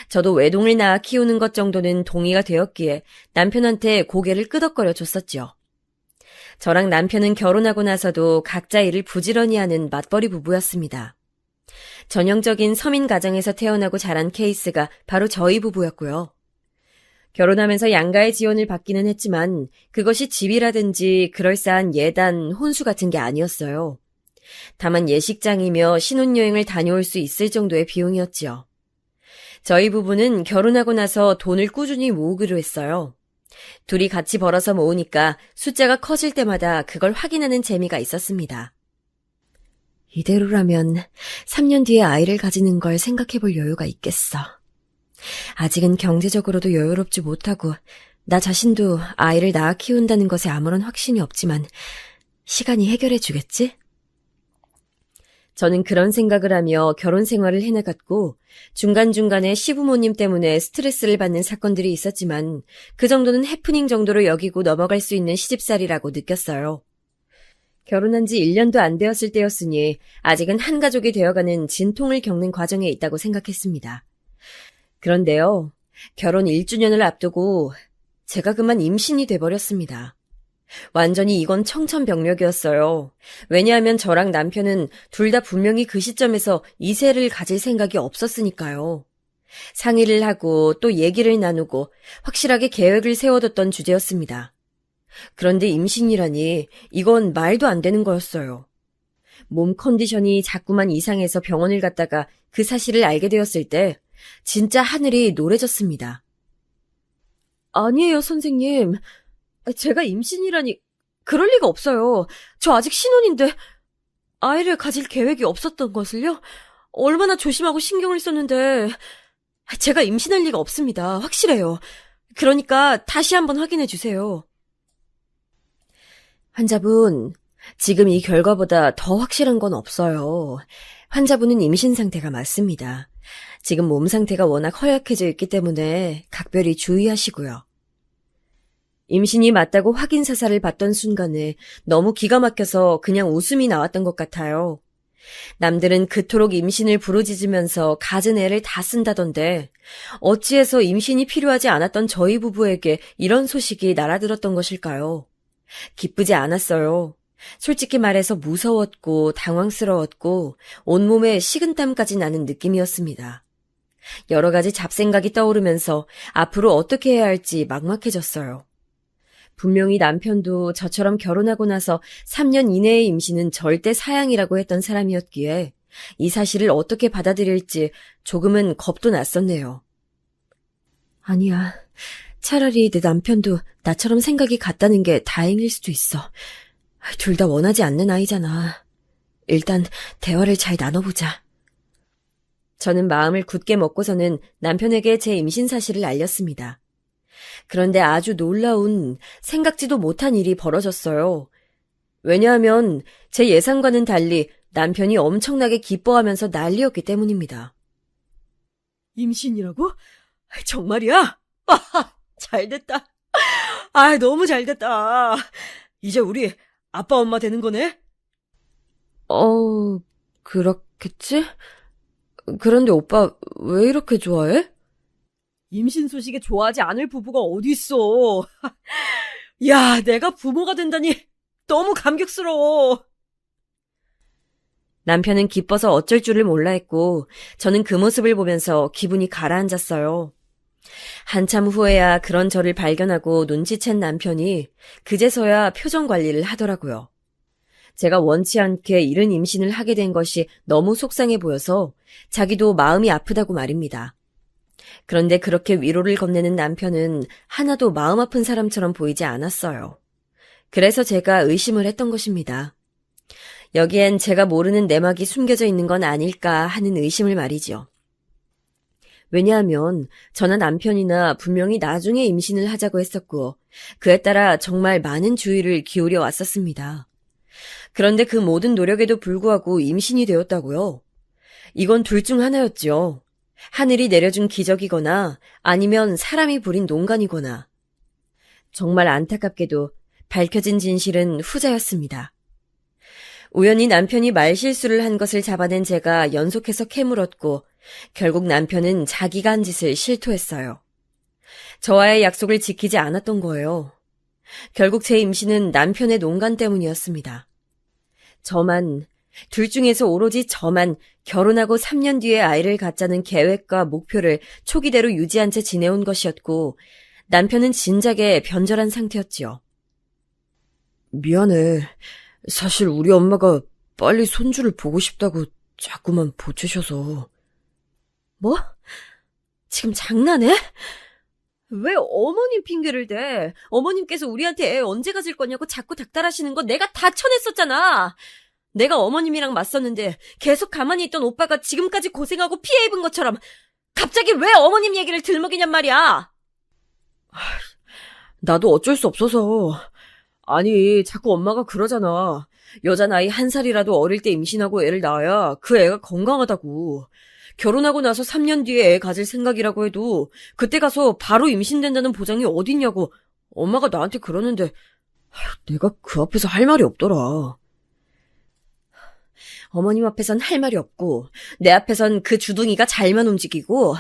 저도 외동을 낳아 키우는 것 정도는 동의가 되었기에 남편한테 고개를 끄덕거려 줬었죠. 저랑 남편은 결혼하고 나서도 각자 일을 부지런히 하는 맞벌이 부부였습니다. 전형적인 서민 가정에서 태어나고 자란 케이스가 바로 저희 부부였고요. 결혼하면서 양가의 지원을 받기는 했지만 그것이 집이라든지 그럴싸한 예단, 혼수 같은 게 아니었어요. 다만 예식장이며 신혼여행을 다녀올 수 있을 정도의 비용이었지요. 저희 부부는 결혼하고 나서 돈을 꾸준히 모으기로 했어요. 둘이 같이 벌어서 모으니까 숫자가 커질 때마다 그걸 확인하는 재미가 있었습니다. 이대로라면 3년 뒤에 아이를 가지는 걸 생각해 볼 여유가 있겠어. 아직은 경제적으로도 여유롭지 못하고 나 자신도 아이를 낳아 키운다는 것에 아무런 확신이 없지만 시간이 해결해 주겠지? 저는 그런 생각을 하며 결혼 생활을 해나갔고 중간중간에 시부모님 때문에 스트레스를 받는 사건들이 있었지만 그 정도는 해프닝 정도로 여기고 넘어갈 수 있는 시집살이라고 느꼈어요. 결혼한 지 1년도 안 되었을 때였으니 아직은 한 가족이 되어가는 진통을 겪는 과정에 있다고 생각했습니다. 그런데요, 결혼 1주년을 앞두고 제가 그만 임신이 돼버렸습니다. 완전히 이건 청천벽력이었어요. 왜냐하면 저랑 남편은 둘 다 분명히 그 시점에서 이세를 가질 생각이 없었으니까요. 상의를 하고 또 얘기를 나누고 확실하게 계획을 세워뒀던 주제였습니다. 그런데 임신이라니 이건 말도 안 되는 거였어요. 몸 컨디션이 자꾸만 이상해서 병원을 갔다가 그 사실을 알게 되었을 때 진짜 하늘이 노래졌습니다. 아니에요, 선생님. 제가 임신이라니 그럴 리가 없어요. 저 아직 신혼인데 아이를 가질 계획이 없었던 것을요? 얼마나 조심하고 신경을 썼는데 제가 임신할 리가 없습니다. 확실해요. 그러니까 다시 한번 확인해 주세요. 환자분, 지금 이 결과보다 더 확실한 건 없어요. 환자분은 임신 상태가 맞습니다. 지금 몸 상태가 워낙 허약해져 있기 때문에 각별히 주의하시고요. 임신이 맞다고 확인 사살을 받던 순간에 너무 기가 막혀서 그냥 웃음이 나왔던 것 같아요. 남들은 그토록 임신을 부르짖으면서 갖은 애를 다 쓴다던데 어찌해서 임신이 필요하지 않았던 저희 부부에게 이런 소식이 날아들었던 것일까요? 기쁘지 않았어요. 솔직히 말해서 무서웠고 당황스러웠고 온몸에 식은땀까지 나는 느낌이었습니다. 여러 가지 잡생각이 떠오르면서 앞으로 어떻게 해야 할지 막막해졌어요. 분명히 남편도 저처럼 결혼하고 나서 3년 이내의 임신은 절대 사양이라고 했던 사람이었기에 이 사실을 어떻게 받아들일지 조금은 겁도 났었네요. 아니야. 차라리 내 남편도 나처럼 생각이 같다는 게 다행일 수도 있어. 둘 다 원하지 않는 아이잖아. 일단 대화를 잘 나눠보자. 저는 마음을 굳게 먹고서는 남편에게 제 임신 사실을 알렸습니다. 그런데 아주 놀라운 생각지도 못한 일이 벌어졌어요. 왜냐하면 제 예상과는 달리 남편이 엄청나게 기뻐하면서 난리였기 때문입니다. 임신이라고? 정말이야? 잘됐다. 너무 잘됐다. 이제 우리 아빠 엄마 되는 거네? 그렇겠지? 그런데 오빠 왜 이렇게 좋아해? 임신 소식에 좋아하지 않을 부부가 어딨어. 야, 내가 부모가 된다니 너무 감격스러워. 남편은 기뻐서 어쩔 줄을 몰라 했고 저는 그 모습을 보면서 기분이 가라앉았어요. 한참 후에야 그런 저를 발견하고 눈치챈 남편이 그제서야 표정 관리를 하더라고요. 제가 원치 않게 이른 임신을 하게 된 것이 너무 속상해 보여서 자기도 마음이 아프다고 말입니다. 그런데 그렇게 위로를 건네는 남편은 하나도 마음 아픈 사람처럼 보이지 않았어요. 그래서 제가 의심을 했던 것입니다. 여기엔 제가 모르는 내막이 숨겨져 있는 건 아닐까 하는 의심을 말이죠. 왜냐하면 저나 남편이나 분명히 나중에 임신을 하자고 했었고 그에 따라 정말 많은 주의를 기울여 왔었습니다. 그런데 그 모든 노력에도 불구하고 임신이 되었다고요? 이건 둘 중 하나였죠. 하늘이 내려준 기적이거나 아니면 사람이 부린 농간이거나. 정말 안타깝게도 밝혀진 진실은 후자였습니다. 우연히 남편이 말실수를 한 것을 잡아낸 제가 연속해서 캐물었고 결국 남편은 자기가 한 짓을 실토했어요. 저와의 약속을 지키지 않았던 거예요. 결국 제 임신은 남편의 농간 때문이었습니다. 둘 중에서 오로지 저만 결혼하고 3년 뒤에 아이를 갖자는 계획과 목표를 초기대로 유지한 채 지내온 것이었고 남편은 진작에 변절한 상태였지요. 미안해. 사실 우리 엄마가 빨리 손주를 보고 싶다고 자꾸만 보채셔서. 뭐? 지금 장난해? 왜 어머님 핑계를 대? 어머님께서 우리한테 애 언제 가질 거냐고 자꾸 닥달하시는 거 내가 다 쳐냈었잖아. 내가 어머님이랑 맞섰는데 계속 가만히 있던 오빠가 지금까지 고생하고 피해 입은 것처럼 갑자기 왜 어머님 얘기를 들먹이냔 말이야. 나도 어쩔 수 없어서. 아니, 자꾸 엄마가 그러잖아. 여자 나이 1살이라도 어릴 때 임신하고 애를 낳아야 그 애가 건강하다고. 결혼하고 나서 3년 뒤에 애 가질 생각이라고 해도 그때 가서 바로 임신된다는 보장이 어딨냐고 엄마가 나한테 그러는데 내가 그 앞에서 할 말이 없더라. 어머님 앞에선 할 말이 없고 내 앞에선 그 주둥이가 잘만 움직이고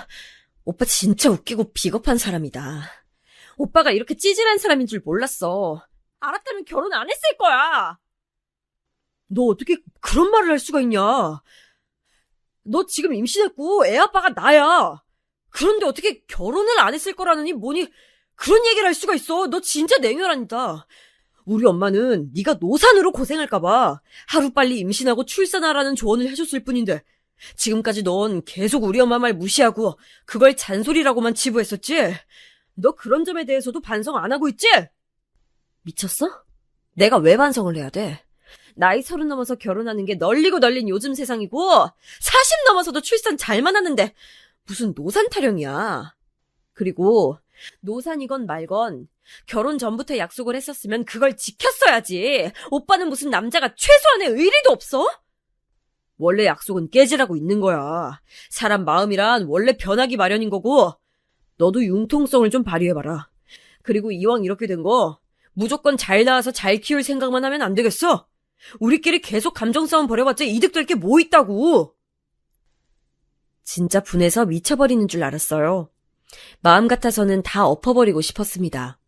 오빠 진짜 웃기고 비겁한 사람이다. 오빠가 이렇게 찌질한 사람인 줄 몰랐어. 알았다면 결혼 안 했을 거야. 너 어떻게 그런 말을 할 수가 있냐. 너 지금 임신했고 애 아빠가 나야. 그런데 어떻게 결혼을 안 했을 거라느니 뭐니 그런 얘기를 할 수가 있어. 너 진짜 냉혈한이다. 우리 엄마는 네가 노산으로 고생할까 봐 하루빨리 임신하고 출산하라는 조언을 해줬을 뿐인데 지금까지 넌 계속 우리 엄마 말 무시하고 그걸 잔소리라고만 치부했었지? 너 그런 점에 대해서도 반성 안 하고 있지? 미쳤어? 내가 왜 반성을 해야 돼? 나이 30 넘어서 결혼하는 게 널리고 널린 요즘 세상이고 40 넘어서도 출산 잘만 하는데 무슨 노산 타령이야. 그리고 노산이건 말건 결혼 전부터 약속을 했었으면 그걸 지켰어야지. 오빠는 무슨 남자가 최소한의 의리도 없어? 원래 약속은 깨지라고 있는 거야. 사람 마음이란 원래 변하기 마련인 거고 너도 융통성을 좀 발휘해봐라. 그리고 이왕 이렇게 된 거 무조건 잘 낳아서 잘 키울 생각만 하면 안 되겠어? 우리끼리 계속 감정 싸움 벌여봤자 이득될 게 뭐 있다고. 진짜 분해서 미쳐버리는 줄 알았어요. 마음 같아서는 다 엎어버리고 싶었습니다.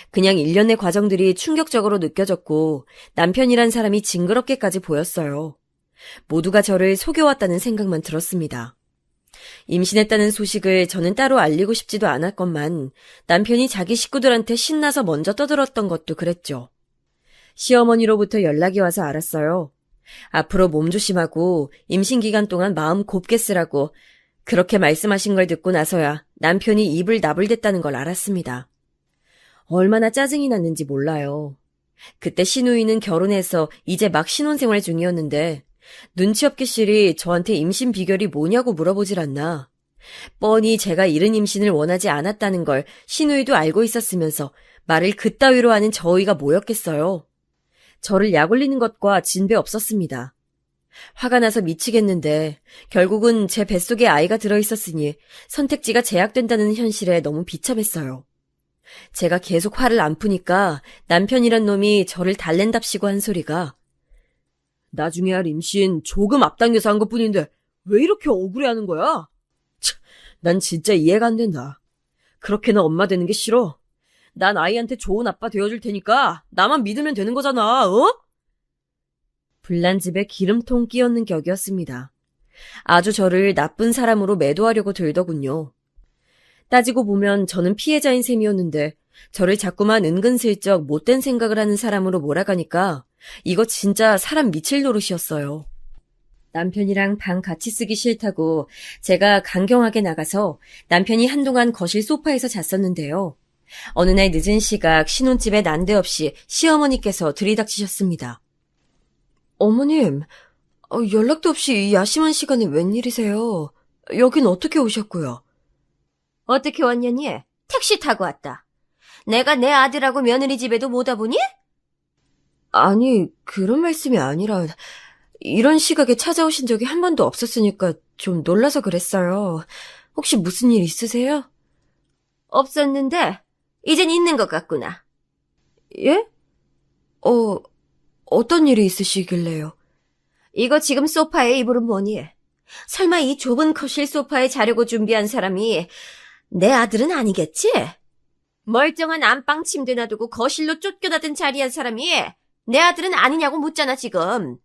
그냥 일련의 과정들이 충격적으로 느껴졌고 남편이란 사람이 징그럽게까지 보였어요. 모두가 저를 속여왔다는 생각만 들었습니다. 임신했다는 소식을 저는 따로 알리고 싶지도 않았건만 남편이 자기 식구들한테 신나서 먼저 떠들었던 것도 그랬죠. 시어머니로부터 연락이 와서 알았어요. 앞으로 몸 조심하고 임신 기간 동안 마음 곱게 쓰라고 그렇게 말씀하신 걸 듣고 나서야 남편이 입을 나불댔다는 걸 알았습니다. 얼마나 짜증이 났는지 몰라요. 그때 시누이는 결혼해서 이제 막 신혼생활 중이었는데 눈치 없게 실이 저한테 임신 비결이 뭐냐고 물어보질 않나. 뻔히 제가 이른 임신을 원하지 않았다는 걸 시누이도 알고 있었으면서 말을 그따위로 하는 저희가 뭐였겠어요. 저를 약올리는 것과 진배 없었습니다. 화가 나서 미치겠는데 결국은 제 뱃속에 아이가 들어있었으니 선택지가 제약된다는 현실에 너무 비참했어요. 제가 계속 화를 안 푸니까 남편이란 놈이 저를 달랜답시고 한 소리가 나중에 할 임신 조금 앞당겨서 한 것뿐인데 왜 이렇게 억울해하는 거야? 참, 난 진짜 이해가 안 된다. 그렇게나 엄마 되는 게 싫어. 난 아이한테 좋은 아빠 되어줄 테니까 나만 믿으면 되는 거잖아, 어? 불난 집에 기름통 끼얹는 격이었습니다. 아주 저를 나쁜 사람으로 매도하려고 들더군요. 따지고 보면 저는 피해자인 셈이었는데 저를 자꾸만 은근슬쩍 못된 생각을 하는 사람으로 몰아가니까 이거 진짜 사람 미칠 노릇이었어요. 남편이랑 방 같이 쓰기 싫다고 제가 강경하게 나가서 남편이 한동안 거실 소파에서 잤었는데요. 어느 날 늦은 시각 신혼집에 난데없이 시어머니께서 들이닥치셨습니다. 어머님, 연락도 없이 이 야심한 시간에 웬일이세요? 여긴 어떻게 오셨고요? 어떻게 왔냐니? 택시 타고 왔다. 내가 내 아들하고 며느리 집에도 못 와보니? 아니, 그런 말씀이 아니라 이런 시각에 찾아오신 적이 한 번도 없었으니까 좀 놀라서 그랬어요. 혹시 무슨 일 있으세요? 없었는데 이젠 있는 것 같구나. 예? 어떤 일이 있으시길래요? 이거 지금 소파에 이불은 뭐니? 설마 이 좁은 거실 소파에 자려고 준비한 사람이 내 아들은 아니겠지? 멀쩡한 안방 침대 놔두고 거실로 쫓겨나던 자리한 사람이 내 아들은 아니냐고 묻잖아, 지금.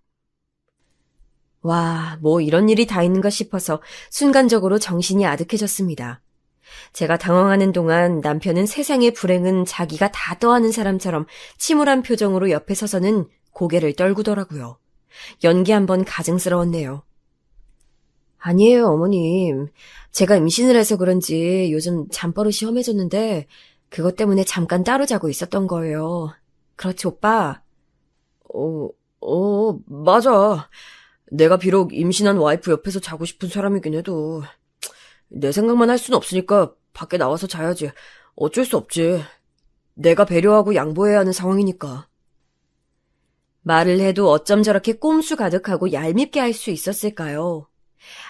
와, 뭐 이런 일이 다 있는가 싶어서 순간적으로 정신이 아득해졌습니다. 제가 당황하는 동안 남편은 세상의 불행은 자기가 다 떠안은 사람처럼 침울한 표정으로 옆에 서서는 고개를 떨구더라고요. 연기 한번 가증스러웠네요. 아니에요, 어머님. 제가 임신을 해서 그런지 요즘 잠버릇이 험해졌는데 그것 때문에 잠깐 따로 자고 있었던 거예요. 그렇지, 오빠? 맞아. 내가 비록 임신한 와이프 옆에서 자고 싶은 사람이긴 해도 내 생각만 할 순 없으니까 밖에 나와서 자야지. 어쩔 수 없지. 내가 배려하고 양보해야 하는 상황이니까. 말을 해도 어쩜 저렇게 꼼수 가득하고 얄밉게 할 수 있었을까요?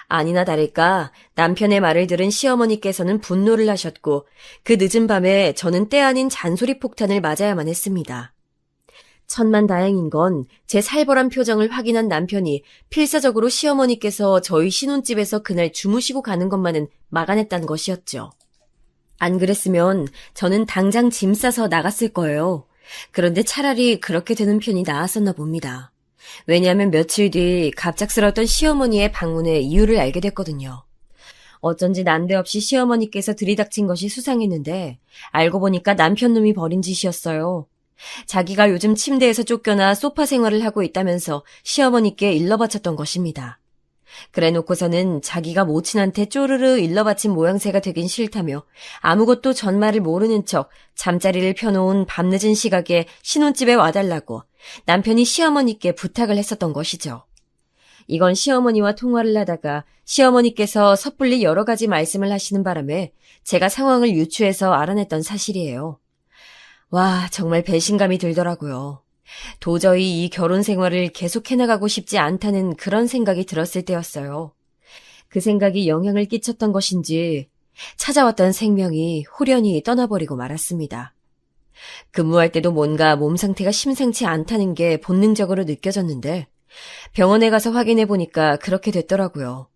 아니나 다를까 남편의 말을 들은 시어머니께서는 분노를 하셨고 그 늦은 밤에 저는 때 아닌 잔소리 폭탄을 맞아야만 했습니다. 천만다행인 건 제 살벌한 표정을 확인한 남편이 필사적으로 시어머니께서 저희 신혼집에서 그날 주무시고 가는 것만은 막아냈다는 것이었죠. 안 그랬으면 저는 당장 짐 싸서 나갔을 거예요. 그런데 차라리 그렇게 되는 편이 나았었나 봅니다. 왜냐하면 며칠 뒤 갑작스러웠던 시어머니의 방문의 이유를 알게 됐거든요. 어쩐지 난데없이 시어머니께서 들이닥친 것이 수상했는데 알고 보니까 남편 놈이 벌인 짓이었어요. 자기가 요즘 침대에서 쫓겨나 소파 생활을 하고 있다면서 시어머니께 일러바쳤던 것입니다. 그래놓고서는 자기가 모친한테 쪼르르 일러바친 모양새가 되긴 싫다며 아무것도 전말을 모르는 척 잠자리를 펴놓은 밤늦은 시각에 신혼집에 와달라고 남편이 시어머니께 부탁을 했었던 것이죠. 이건 시어머니와 통화를 하다가 시어머니께서 섣불리 여러 가지 말씀을 하시는 바람에 제가 상황을 유추해서 알아냈던 사실이에요. 와, 정말 배신감이 들더라고요. 도저히 이 결혼 생활을 계속 해나가고 싶지 않다는 그런 생각이 들었을 때였어요. 그 생각이 영향을 끼쳤던 것인지 찾아왔던 생명이 후련히 떠나버리고 말았습니다. 근무할 때도 뭔가 몸 상태가 심상치 않다는 게 본능적으로 느껴졌는데 병원에 가서 확인해 보니까 그렇게 됐더라고요.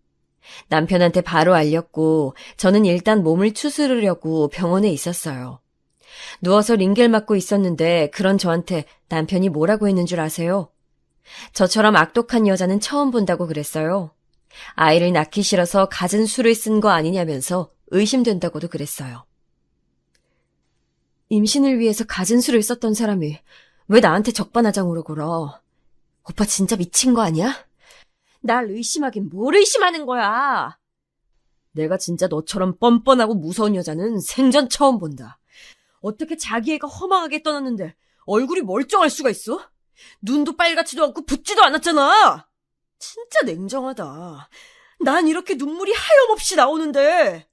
남편한테 바로 알렸고 저는 일단 몸을 추스르려고 병원에 있었어요. 누워서 링겔 맞고 있었는데 그런 저한테 남편이 뭐라고 했는 줄 아세요? 저처럼 악독한 여자는 처음 본다고 그랬어요. 아이를 낳기 싫어서 갖은 수를 쓴 거 아니냐면서 의심된다고도 그랬어요. 임신을 위해서 갖은 수를 썼던 사람이 왜 나한테 적반하장으로 굴어? 오빠 진짜 미친 거 아니야? 날 의심하긴 뭘 의심하는 거야? 내가 진짜 너처럼 뻔뻔하고 무서운 여자는 생전 처음 본다. 어떻게 자기 애가 허망하게 떠났는데 얼굴이 멀쩡할 수가 있어? 눈도 빨갛지도 않고 붓지도 않았잖아. 진짜 냉정하다. 난 이렇게 눈물이 하염없이 나오는데.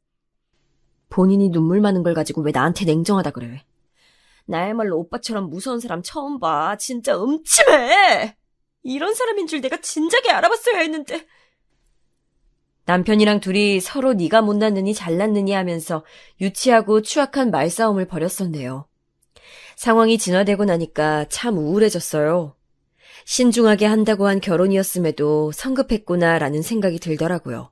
본인이 눈물 많은 걸 가지고 왜 나한테 냉정하다 그래. 나야말로 오빠처럼 무서운 사람 처음 봐. 진짜 음침해. 이런 사람인 줄 내가 진작에 알아봤어야 했는데. 남편이랑 둘이 서로 네가 못났느니 잘났느니 하면서 유치하고 추악한 말싸움을 벌였었네요. 상황이 진화되고 나니까 참 우울해졌어요. 신중하게 한다고 한 결혼이었음에도 성급했구나라는 생각이 들더라고요.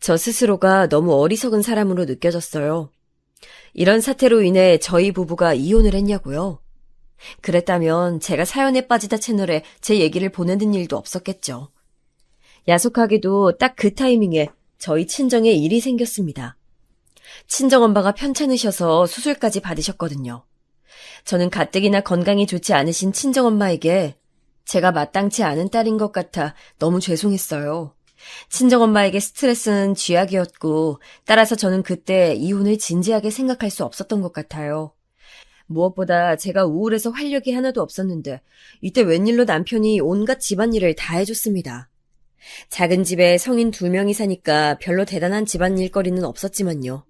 저 스스로가 너무 어리석은 사람으로 느껴졌어요. 이런 사태로 인해 저희 부부가 이혼을 했냐고요? 그랬다면 제가 사연에 빠지다 채널에 제 얘기를 보내는 일도 없었겠죠. 야속하게도 딱 그 타이밍에 저희 친정에 일이 생겼습니다. 친정엄마가 편찮으셔서 수술까지 받으셨거든요. 저는 가뜩이나 건강이 좋지 않으신 친정엄마에게 제가 마땅치 않은 딸인 것 같아 너무 죄송했어요. 친정엄마에게 스트레스는 쥐약이었고, 따라서 저는 그때 이혼을 진지하게 생각할 수 없었던 것 같아요. 무엇보다 제가 우울해서 활력이 하나도 없었는데, 이때 웬일로 남편이 온갖 집안일을 다 해줬습니다. 작은 집에 성인 2명이 사니까 별로 대단한 집안 일거리는 없었지만요.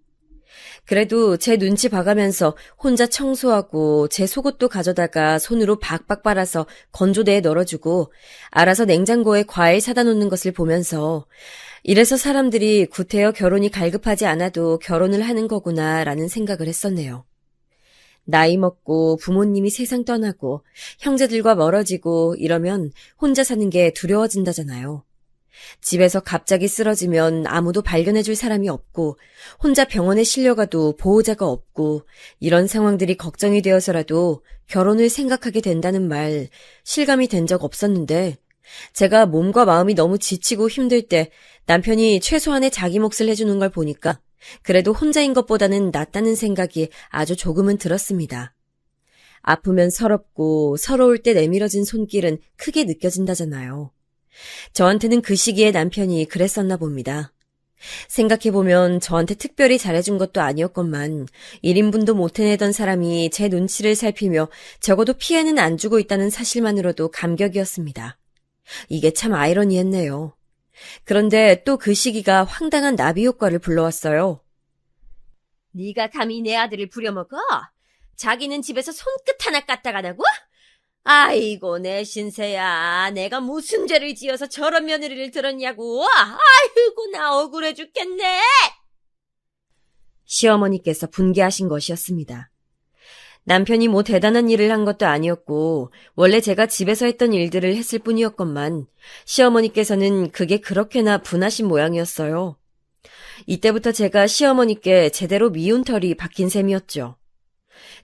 그래도 제 눈치 봐가면서 혼자 청소하고 제 속옷도 가져다가 손으로 박박 빨아서 건조대에 널어주고 알아서 냉장고에 과일 사다 놓는 것을 보면서 이래서 사람들이 구태여 결혼이 갈급하지 않아도 결혼을 하는 거구나 라는 생각을 했었네요. 나이 먹고 부모님이 세상 떠나고 형제들과 멀어지고 이러면 혼자 사는 게 두려워진다잖아요. 집에서 갑자기 쓰러지면 아무도 발견해줄 사람이 없고 혼자 병원에 실려가도 보호자가 없고 이런 상황들이 걱정이 되어서라도 결혼을 생각하게 된다는 말 실감이 된 적 없었는데 제가 몸과 마음이 너무 지치고 힘들 때 남편이 최소한의 자기 몫을 해주는 걸 보니까 그래도 혼자인 것보다는 낫다는 생각이 아주 조금은 들었습니다. 아프면 서럽고 서러울 때 내밀어진 손길은 크게 느껴진다잖아요. 저한테는 그 시기에 남편이 그랬었나 봅니다. 생각해보면 저한테 특별히 잘해준 것도 아니었건만 1인분도 못 해내던 사람이 제 눈치를 살피며 적어도 피해는 안 주고 있다는 사실만으로도 감격이었습니다. 이게 참 아이러니했네요. 그런데 또 그 시기가 황당한 나비 효과를 불러왔어요. 네가 감히 내 아들을 부려먹어? 자기는 집에서 손끝 하나 까딱 안 하고? 아이고 내 신세야, 내가 무슨 죄를 지어서 저런 며느리를 들었냐고. 아이고 나 억울해 죽겠네. 시어머니께서 분개하신 것이었습니다. 남편이 뭐 대단한 일을 한 것도 아니었고 원래 제가 집에서 했던 일들을 했을 뿐이었건만 시어머니께서는 그게 그렇게나 분하신 모양이었어요. 이때부터 제가 시어머니께 제대로 미운 털이 박힌 셈이었죠.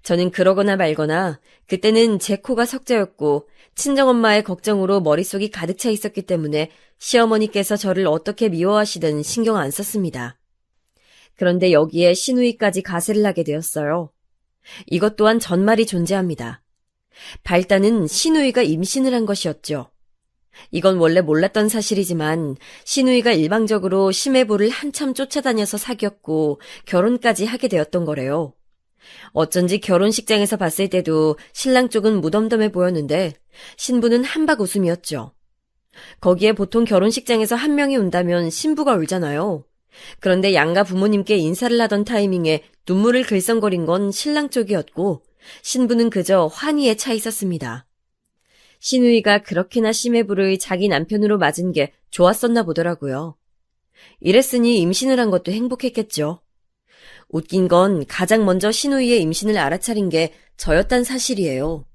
저는 그러거나 말거나 그때는 제 코가 석자였고 친정엄마의 걱정으로 머릿속이 가득 차 있었기 때문에 시어머니께서 저를 어떻게 미워하시든 신경 안 썼습니다. 그런데 여기에 시누이까지 가세를 하게 되었어요. 이것 또한 전말이 존재합니다. 발단은 시누이가 임신을 한 것이었죠. 이건 원래 몰랐던 사실이지만 시누이가 일방적으로 심해부를 한참 쫓아다녀서 사귀었고 결혼까지 하게 되었던 거래요. 어쩐지 결혼식장에서 봤을 때도 신랑 쪽은 무덤덤해 보였는데 신부는 한박 웃음이었죠. 거기에 보통 결혼식장에서 한 명이 운다면 신부가 울잖아요. 그런데 양가 부모님께 인사를 하던 타이밍에 눈물을 글썽거린 건 신랑 쪽이었고 신부는 그저 환희에 차 있었습니다. 시누이가 그렇게나 심해부를 자기 남편으로 맞은 게 좋았었나 보더라고요. 이랬으니 임신을 한 것도 행복했겠죠. 웃긴 건 가장 먼저 시누이의 임신을 알아차린 게 저였단 사실이에요.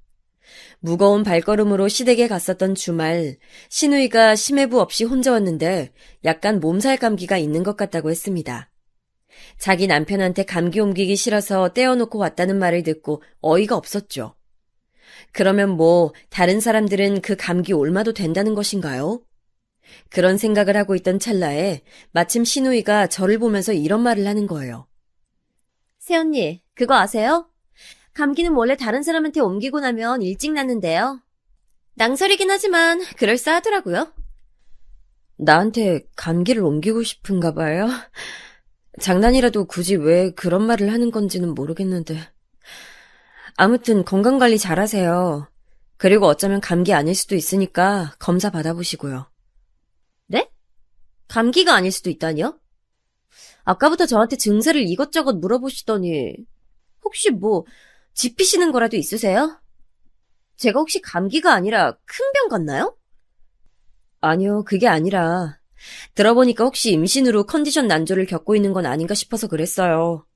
무거운 발걸음으로 시댁에 갔었던 주말, 시누이가 심해부 없이 혼자 왔는데 약간 몸살 감기가 있는 것 같다고 했습니다. 자기 남편한테 감기 옮기기 싫어서 떼어놓고 왔다는 말을 듣고 어이가 없었죠. 그러면 뭐 다른 사람들은 그 감기 옮아도 된다는 것인가요? 그런 생각을 하고 있던 찰나에 마침 시누이가 저를 보면서 이런 말을 하는 거예요. 새언니, 그거 아세요? 감기는 원래 다른 사람한테 옮기고 나면 일찍 낫는데요. 낭설이긴 하지만 그럴싸하더라고요. 나한테 감기를 옮기고 싶은가 봐요? 장난이라도 굳이 왜 그런 말을 하는 건지는 모르겠는데. 아무튼 건강관리 잘하세요. 그리고 어쩌면 감기 아닐 수도 있으니까 검사 받아보시고요. 네? 감기가 아닐 수도 있다니요? 아까부터 저한테 증세를 이것저것 물어보시더니 혹시 뭐 짚히시는 거라도 있으세요? 제가 혹시 감기가 아니라 큰 병 같나요? 아니요, 그게 아니라 들어보니까 혹시 임신으로 컨디션 난조를 겪고 있는 건 아닌가 싶어서 그랬어요.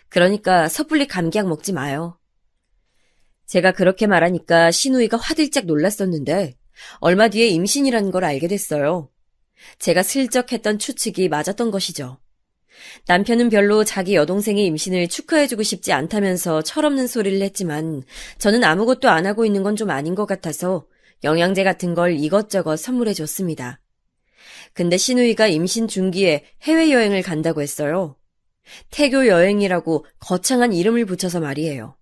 그러니까 섣불리 감기약 먹지 마요. 제가 그렇게 말하니까 시누이가 화들짝 놀랐었는데 얼마 뒤에 임신이라는 걸 알게 됐어요. 제가 슬쩍 했던 추측이 맞았던 것이죠. 남편은 별로 자기 여동생의 임신을 축하해주고 싶지 않다면서 철없는 소리를 했지만 저는 아무것도 안 하고 있는 건 좀 아닌 것 같아서 영양제 같은 걸 이것저것 선물해줬습니다. 근데 시누이가 임신 중기에 해외여행을 간다고 했어요. 태교 여행이라고 거창한 이름을 붙여서 말이에요.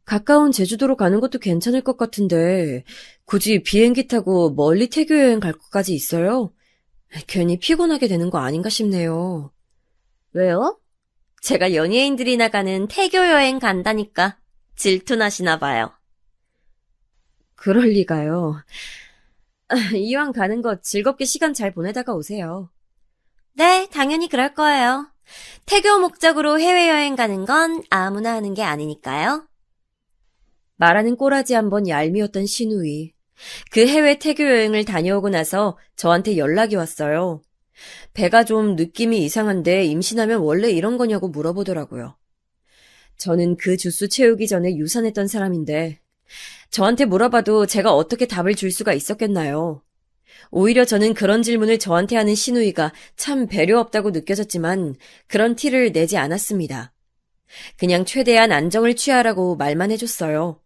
가까운 제주도로 가는 것도 괜찮을 것 같은데 굳이 비행기 타고 멀리 태교 여행 갈 것까지 있어요? 괜히 피곤하게 되는 거 아닌가 싶네요. 왜요? 제가 연예인들이 나가는 태교 여행 간다니까 질투나시나 봐요. 그럴 리가요. 이왕 가는 거 즐겁게 시간 잘 보내다가 오세요. 네, 당연히 그럴 거예요. 태교 목적으로 해외여행 가는 건 아무나 하는 게 아니니까요. 말하는 꼬라지 한번 얄미웠던 신우이. 그 해외 태교 여행을 다녀오고 나서 저한테 연락이 왔어요. 배가 좀 느낌이 이상한데 임신하면 원래 이런 거냐고 물어보더라고요. 저는 그 주스 채우기 전에 유산했던 사람인데 저한테 물어봐도 제가 어떻게 답을 줄 수가 있었겠나요? 오히려 저는 그런 질문을 저한테 하는 신우이가 참 배려 없다고 느껴졌지만 그런 티를 내지 않았습니다. 그냥 최대한 안정을 취하라고 말만 해줬어요.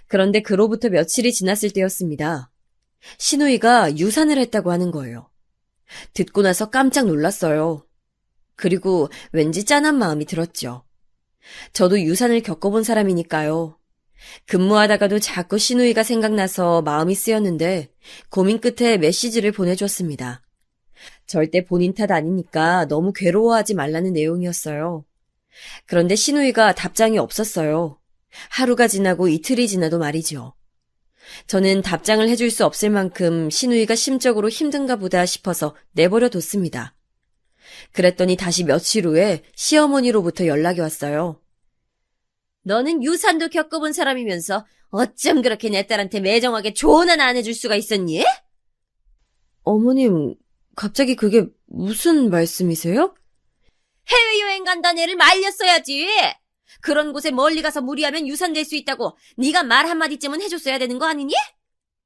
그런데 그로부터 며칠이 지났을 때였습니다. 신우이가 유산을 했다고 하는 거예요. 듣고 나서 깜짝 놀랐어요. 그리고 왠지 짠한 마음이 들었죠. 저도 유산을 겪어본 사람이니까요. 근무하다가도 자꾸 신우이가 생각나서 마음이 쓰였는데 고민 끝에 메시지를 보내줬습니다. 절대 본인 탓 아니니까 너무 괴로워하지 말라는 내용이었어요. 그런데 신우이가 답장이 없었어요. 하루가 지나고 이틀이 지나도 말이죠. 저는 답장을 해줄 수 없을 만큼 신우이가 심적으로 힘든가 보다 싶어서 내버려 뒀습니다. 그랬더니 다시 며칠 후에 시어머니로부터 연락이 왔어요. 너는 유산도 겪어본 사람이면서 어쩜 그렇게 내 딸한테 매정하게 조언 하나 안 해줄 수가 있었니? 어머님, 갑자기 그게 무슨 말씀이세요? 해외여행 간다는 애를 말렸어야지. 그런 곳에 멀리 가서 무리하면 유산될 수 있다고 네가 말 한마디쯤은 해줬어야 되는 거 아니니?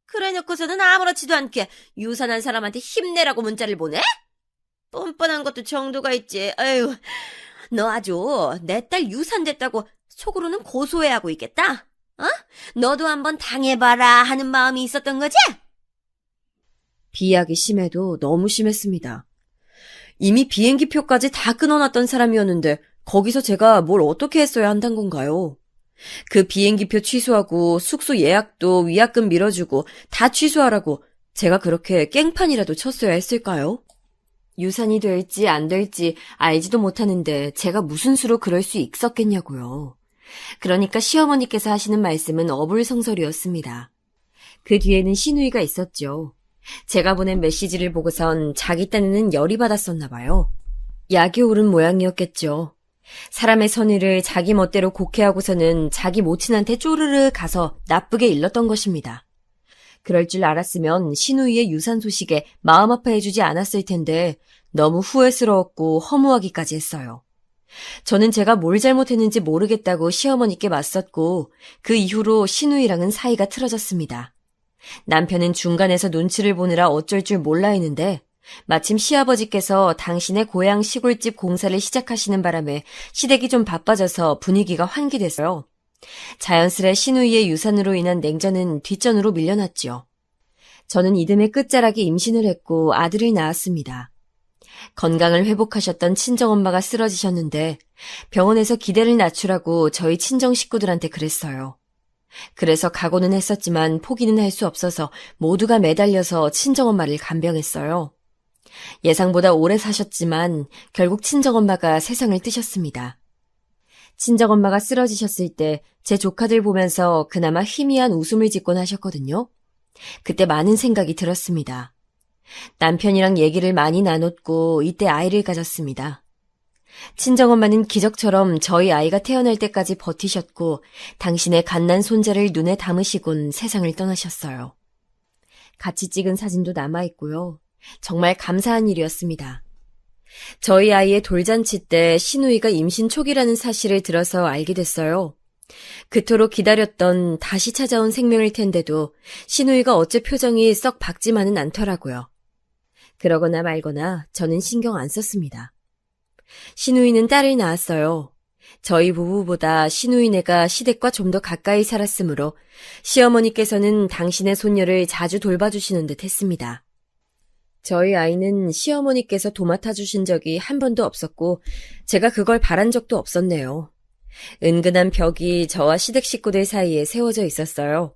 그래놓고서는 아무렇지도 않게 유산한 사람한테 힘내라고 문자를 보내? 뻔뻔한 것도 정도가 있지. 아유, 너 아주 내 딸 유산됐다고 속으로는 고소해하고 있겠다. 어? 너도 한번 당해봐라 하는 마음이 있었던 거지? 비약이 심해도 너무 심했습니다. 이미 비행기 표까지 다 끊어놨던 사람이었는데 거기서 제가 뭘 어떻게 했어야 한단 건가요? 그 비행기표 취소하고 숙소 예약도 위약금 밀어주고 다 취소하라고 제가 그렇게 깽판이라도 쳤어야 했을까요? 유산이 될지 안 될지 알지도 못하는데 제가 무슨 수로 그럴 수 있었겠냐고요. 그러니까 시어머니께서 하시는 말씀은 어불성설이었습니다. 그 뒤에는 신우이가 있었죠. 제가 보낸 메시지를 보고선 자기 딴에는 열이 받았었나 봐요. 약이 오른 모양이었겠죠. 사람의 선의를 자기 멋대로 곡해하고서는 자기 모친한테 쪼르르 가서 나쁘게 일렀던 것입니다. 그럴 줄 알았으면 신우이의 유산 소식에 마음 아파해주지 않았을 텐데 너무 후회스러웠고 허무하기까지 했어요. 저는 제가 뭘 잘못했는지 모르겠다고 시어머니께 맞섰고 그 이후로 신우이랑은 사이가 틀어졌습니다. 남편은 중간에서 눈치를 보느라 어쩔 줄 몰라 했는데 마침 시아버지께서 당신의 고향 시골집 공사를 시작하시는 바람에 시댁이 좀 바빠져서 분위기가 환기됐어요. 자연스레 신우이의 유산으로 인한 냉전은 뒷전으로 밀려났죠. 저는 이듬해 끝자락에 임신을 했고 아들을 낳았습니다. 건강을 회복하셨던 친정엄마가 쓰러지셨는데 병원에서 기대를 낮추라고 저희 친정 식구들한테 그랬어요. 그래서 각오는 했었지만 포기는 할 수 없어서 모두가 매달려서 친정엄마를 간병했어요. 예상보다 오래 사셨지만 결국 친정엄마가 세상을 뜨셨습니다. 친정엄마가 쓰러지셨을 때 제 조카들 보면서 그나마 희미한 웃음을 짓곤 하셨거든요. 그때 많은 생각이 들었습니다. 남편이랑 얘기를 많이 나눴고 이때 아이를 가졌습니다. 친정엄마는 기적처럼 저희 아이가 태어날 때까지 버티셨고 당신의 갓난 손자를 눈에 담으시곤 세상을 떠나셨어요. 같이 찍은 사진도 남아있고요. 정말 감사한 일이었습니다. 저희 아이의 돌잔치 때 신우이가 임신 초기라는 사실을 들어서 알게 됐어요. 그토록 기다렸던 다시 찾아온 생명일 텐데도 신우이가 어째 표정이 썩 밝지만은 않더라고요. 그러거나 말거나 저는 신경 안 썼습니다. 신우이는 딸을 낳았어요. 저희 부부보다 신우이네가 시댁과 좀 더 가까이 살았으므로 시어머니께서는 당신의 손녀를 자주 돌봐주시는 듯 했습니다. 저희 아이는 시어머니께서 도맡아 주신 적이 한 번도 없었고 제가 그걸 바란 적도 없었네요. 은근한 벽이 저와 시댁 식구들 사이에 세워져 있었어요.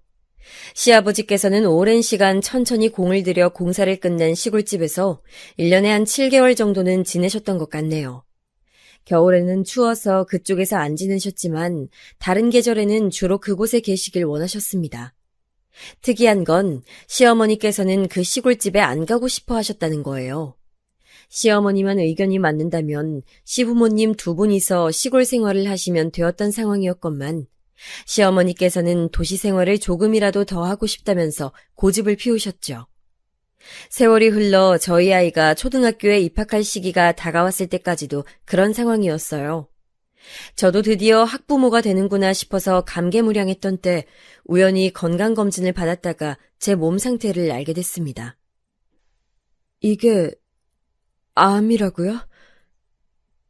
시아버지께서는 오랜 시간 천천히 공을 들여 공사를 끝낸 시골집에서 1년에 한 7개월 정도는 지내셨던 것 같네요. 겨울에는 추워서 그쪽에서 안 지내셨지만 다른 계절에는 주로 그곳에 계시길 원하셨습니다. 특이한 건 시어머니께서는 그 시골집에 안 가고 싶어 하셨다는 거예요. 시어머니만 의견이 맞는다면 시부모님 두 분이서 시골 생활을 하시면 되었던 상황이었건만 시어머니께서는 도시 생활을 조금이라도 더 하고 싶다면서 고집을 피우셨죠. 세월이 흘러 저희 아이가 초등학교에 입학할 시기가 다가왔을 때까지도 그런 상황이었어요. 저도 드디어 학부모가 되는구나 싶어서 감개무량했던 때 우연히 건강검진을 받았다가 제 몸 상태를 알게 됐습니다. 이게 암이라고요?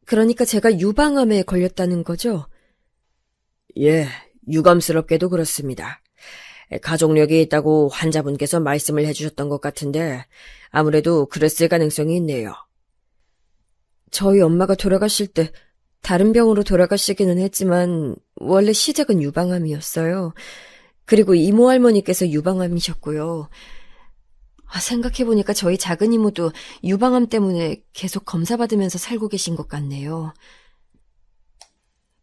그러니까 제가 유방암에 걸렸다는 거죠? 예, 유감스럽게도 그렇습니다. 가족력이 있다고 환자분께서 말씀을 해주셨던 것 같은데 아무래도 그랬을 가능성이 있네요. 저희 엄마가 돌아가실 때 다른 병으로 돌아가시기는 했지만 원래 시작은 유방암이었어요. 그리고 이모 할머니께서 유방암이셨고요. 생각해보니까 저희 작은 이모도 유방암 때문에 계속 검사받으면서 살고 계신 것 같네요.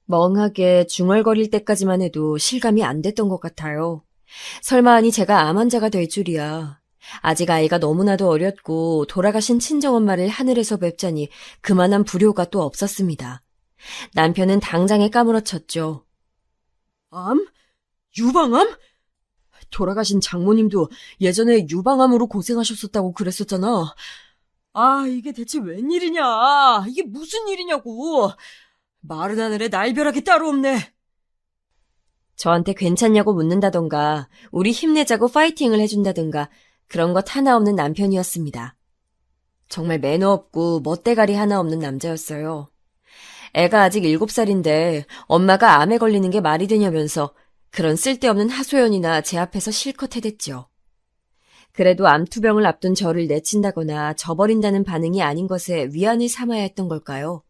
멍하게 중얼거릴 때까지만 해도 실감이 안 됐던 것 같아요. 설마하니 제가 암 환자가 될 줄이야. 아직 아이가 너무나도 어렸고 돌아가신 친정엄마를 하늘에서 뵙자니 그만한 불효가 또 없었습니다. 남편은 당장에 까무러쳤죠. 암? 유방암? 돌아가신 장모님도 예전에 유방암으로 고생하셨었다고 그랬었잖아. 이게 대체 웬일이냐? 이게 무슨 일이냐고. 마른 하늘에 날벼락이 따로 없네. 저한테 괜찮냐고 묻는다던가 우리 힘내자고 파이팅을 해준다던가 그런 것 하나 없는 남편이었습니다. 정말 매너 없고 멋대가리 하나 없는 남자였어요. 애가 아직 7살인데 엄마가 암에 걸리는 게 말이 되냐면서 그런 쓸데없는 하소연이나 제 앞에서 실컷 해댔죠. 그래도 암투병을 앞둔 저를 내친다거나 저버린다는 반응이 아닌 것에 위안을 삼아야 했던 걸까요?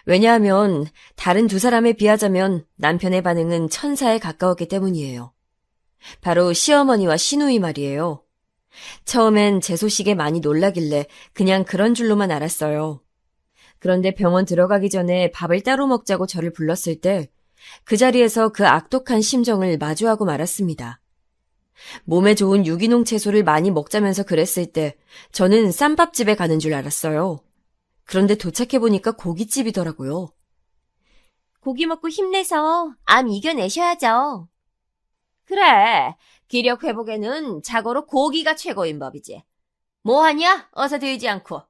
왜냐하면 다른 두 사람에 비하자면 남편의 반응은 천사에 가까웠기 때문이에요. 바로 시어머니와 시누이 말이에요. 처음엔 제 소식에 많이 놀라길래 그냥 그런 줄로만 알았어요. 그런데 병원 들어가기 전에 밥을 따로 먹자고 저를 불렀을 때 그 자리에서 그 악독한 심정을 마주하고 말았습니다. 몸에 좋은 유기농 채소를 많이 먹자면서 그랬을 때 저는 쌈밥집에 가는 줄 알았어요. 그런데 도착해보니까 고깃집이더라고요. 고기 먹고 힘내서 암 이겨내셔야죠. 그래, 기력 회복에는 자고로 고기가 최고인 법이지. 뭐하냐? 어서 들지 않고.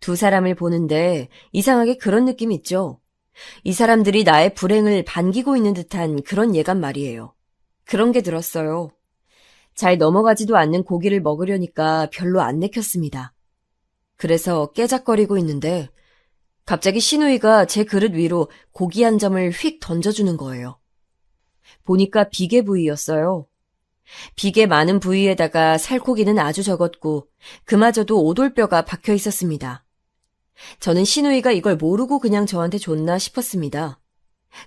두 사람을 보는데 이상하게 그런 느낌 있죠? 이 사람들이 나의 불행을 반기고 있는 듯한 그런 예감 말이에요. 그런 게 들었어요. 잘 넘어가지도 않는 고기를 먹으려니까 별로 안 내켰습니다. 그래서 깨작거리고 있는데 갑자기 시누이가 제 그릇 위로 고기 한 점을 휙 던져주는 거예요. 보니까 비계 부위였어요. 비계 많은 부위에다가 살코기는 아주 적었고 그마저도 오돌뼈가 박혀 있었습니다. 저는 시누이가 이걸 모르고 그냥 저한테 줬나 싶었습니다.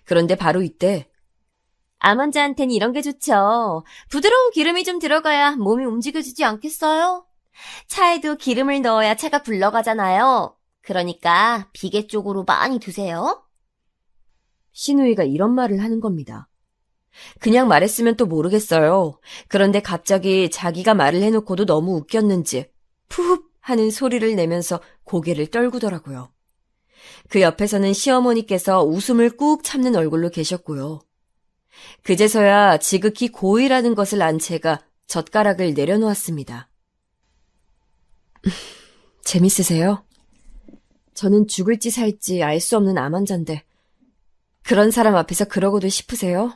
그런데 바로 이때 암 환자한테는 이런 게 좋죠. 부드러운 기름이 좀 들어가야 몸이 움직여지지 않겠어요? 차에도 기름을 넣어야 차가 굴러가잖아요. 그러니까 비계 쪽으로 많이 드세요. 시누이가 이런 말을 하는 겁니다. 그냥 말했으면 또 모르겠어요. 그런데 갑자기 자기가 말을 해놓고도 너무 웃겼는지 푸흡 하는 소리를 내면서 고개를 떨구더라고요. 그 옆에서는 시어머니께서 웃음을 꾹 참는 얼굴로 계셨고요. 그제서야 지극히 고의라는 것을 안 채가 젓가락을 내려놓았습니다. 재밌으세요? 저는 죽을지 살지 알 수 없는 암 환자인데 그런 사람 앞에서 그러고도 싶으세요?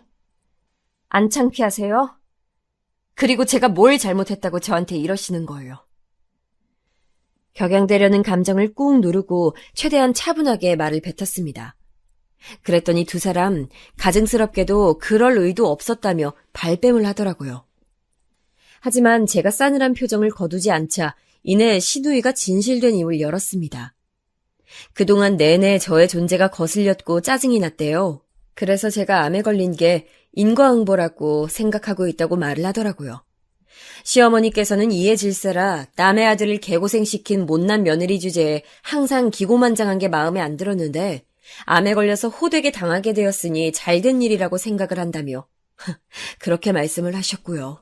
안 창피하세요? 그리고 제가 뭘 잘못했다고 저한테 이러시는 거예요. 격양되려는 감정을 꾹 누르고 최대한 차분하게 말을 뱉었습니다. 그랬더니 두 사람 가증스럽게도 그럴 의도 없었다며 발뺌을 하더라고요. 하지만 제가 싸늘한 표정을 거두지 않자 이내 시누이가 진실된 입을 열었습니다. 그동안 내내 저의 존재가 거슬렸고 짜증이 났대요. 그래서 제가 암에 걸린 게 인과응보라고 생각하고 있다고 말을 하더라고요. 시어머니께서는 이해 질세라 남의 아들을 개고생시킨 못난 며느리 주제에 항상 기고만장한 게 마음에 안 들었는데 암에 걸려서 호되게 당하게 되었으니 잘된 일이라고 생각을 한다며 그렇게 말씀을 하셨고요.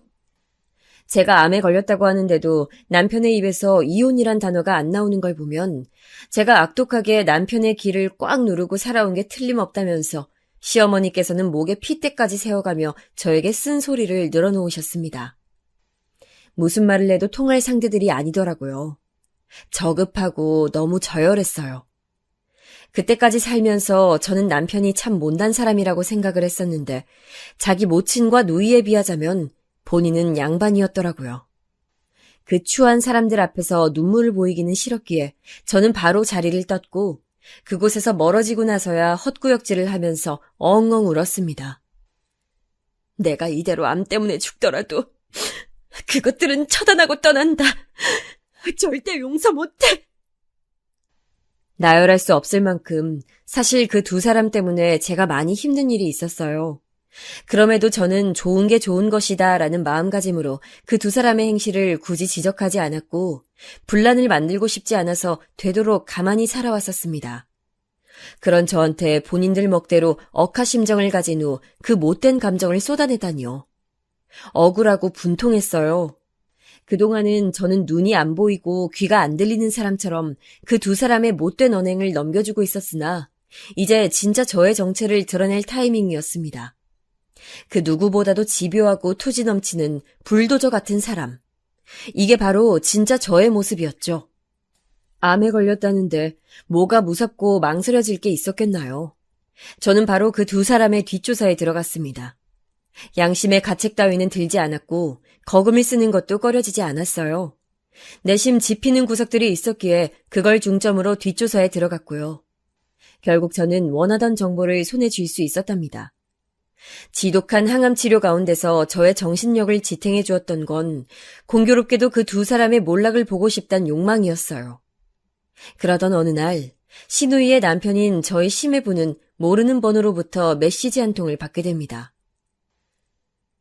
제가 암에 걸렸다고 하는데도 남편의 입에서 이혼이란 단어가 안 나오는 걸 보면 제가 악독하게 남편의 길을 꽉 누르고 살아온 게 틀림없다면서 시어머니께서는 목에 핏대까지 세워가며 저에게 쓴소리를 늘어놓으셨습니다. 무슨 말을 해도 통할 상대들이 아니더라고요. 저급하고 너무 저열했어요. 그때까지 살면서 저는 남편이 참 못난 사람이라고 생각을 했었는데 자기 모친과 누이에 비하자면 본인은 양반이었더라고요. 그 추한 사람들 앞에서 눈물을 보이기는 싫었기에 저는 바로 자리를 떴고 그곳에서 멀어지고 나서야 헛구역질을 하면서 엉엉 울었습니다. 내가 이대로 암 때문에 죽더라도 그것들은 처단하고 떠난다. 절대 용서 못해. 나열할 수 없을 만큼 사실 그 두 사람 때문에 제가 많이 힘든 일이 있었어요. 그럼에도 저는 좋은 게 좋은 것이다 라는 마음가짐으로 그 두 사람의 행실을 굳이 지적하지 않았고 분란을 만들고 싶지 않아서 되도록 가만히 살아왔었습니다. 그런 저한테 본인들 멋대로 억하심정을 가진 후 그 못된 감정을 쏟아내다니요. 억울하고 분통했어요. 그동안은 저는 눈이 안 보이고 귀가 안 들리는 사람처럼 그 두 사람의 못된 언행을 넘겨주고 있었으나 이제 진짜 저의 정체를 드러낼 타이밍이었습니다. 그 누구보다도 집요하고 투지 넘치는 불도저 같은 사람. 이게 바로 진짜 저의 모습이었죠. 암에 걸렸다는데 뭐가 무섭고 망설여질 게 있었겠나요? 저는 바로 그 두 사람의 뒷조사에 들어갔습니다. 양심의 가책 따위는 들지 않았고 거금을 쓰는 것도 꺼려지지 않았어요. 내심 짚히는 구석들이 있었기에 그걸 중점으로 뒷조사에 들어갔고요. 결국 저는 원하던 정보를 손에 쥘 수 있었답니다. 지독한 항암 치료 가운데서 저의 정신력을 지탱해 주었던 건 공교롭게도 그 두 사람의 몰락을 보고 싶단 욕망이었어요. 그러던 어느 날 신우이의 남편인 저희 심해부는 모르는 번호로부터 메시지 한 통을 받게 됩니다.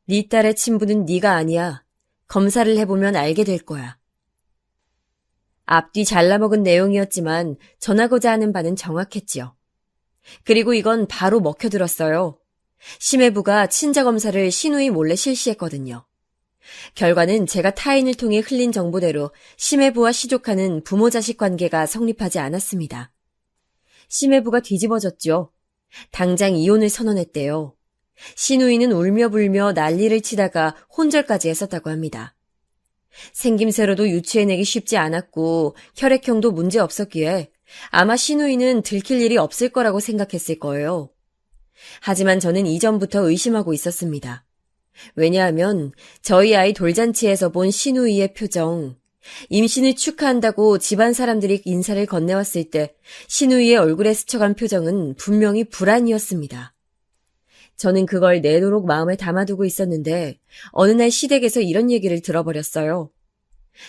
네 딸의 친부는 네가 아니야. 검사를 해보면 알게 될 거야. 앞뒤 잘라먹은 내용이었지만 전하고자 하는 바는 정확했지요. 그리고 이건 바로 먹혀들었어요. 심해부가 친자검사를 신우이 몰래 실시했거든요. 결과는 제가 타인을 통해 흘린 정보대로 심해부와 시조카는 부모 자식 관계가 성립하지 않았습니다. 심해부가 뒤집어졌죠. 당장 이혼을 선언했대요. 신우이는 울며 불며 난리를 치다가 혼절까지 했었다고 합니다. 생김새로도 유추해내기 쉽지 않았고 혈액형도 문제 없었기에 아마 신우이는 들킬 일이 없을 거라고 생각했을 거예요. 하지만 저는 이전부터 의심하고 있었습니다. 왜냐하면 저희 아이 돌잔치에서 본 신우이의 표정, 임신을 축하한다고 집안 사람들이 인사를 건네왔을 때 신우이의 얼굴에 스쳐간 표정은 분명히 불안이었습니다. 저는 그걸 내도록 마음에 담아두고 있었는데 어느 날 시댁에서 이런 얘기를 들어버렸어요.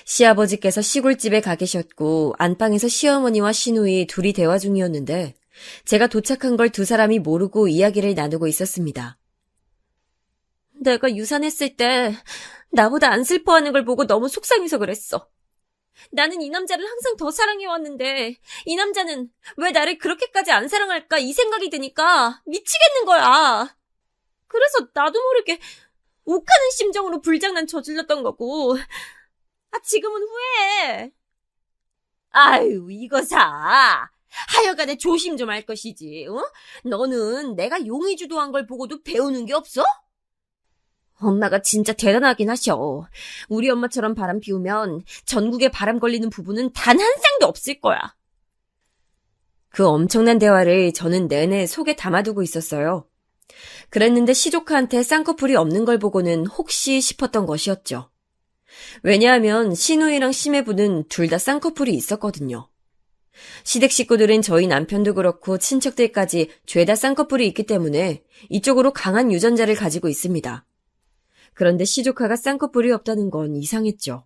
시아버지께서 시골집에 가 계셨고 안방에서 시어머니와 신우이 둘이 대화 중이었는데 제가 도착한 걸 두 사람이 모르고 이야기를 나누고 있었습니다. 내가 유산했을 때 나보다 안 슬퍼하는 걸 보고 너무 속상해서 그랬어. 나는 이 남자를 항상 더 사랑해왔는데 이 남자는 왜 나를 그렇게까지 안 사랑할까 이 생각이 드니까 미치겠는 거야. 그래서 나도 모르게 욱하는 심정으로 불장난 저질렀던 거고 지금은 후회해. 아유 이거 하여간에 조심 좀 할 것이지. 어? 너는 내가 용의주도한 걸 보고도 배우는 게 없어? 엄마가 진짜 대단하긴 하셔. 우리 엄마처럼 바람 피우면 전국에 바람 걸리는 부부는 단 한 쌍도 없을 거야. 그 엄청난 대화를 저는 내내 속에 담아두고 있었어요. 그랬는데 시조카한테 쌍꺼풀이 없는 걸 보고는 혹시 싶었던 것이었죠. 왜냐하면 신우이랑 심해부는 둘 다 쌍꺼풀이 있었거든요. 시댁 식구들은 저희 남편도 그렇고 친척들까지 죄다 쌍꺼풀이 있기 때문에 이쪽으로 강한 유전자를 가지고 있습니다. 그런데 시조카가 쌍꺼풀이 없다는 건 이상했죠.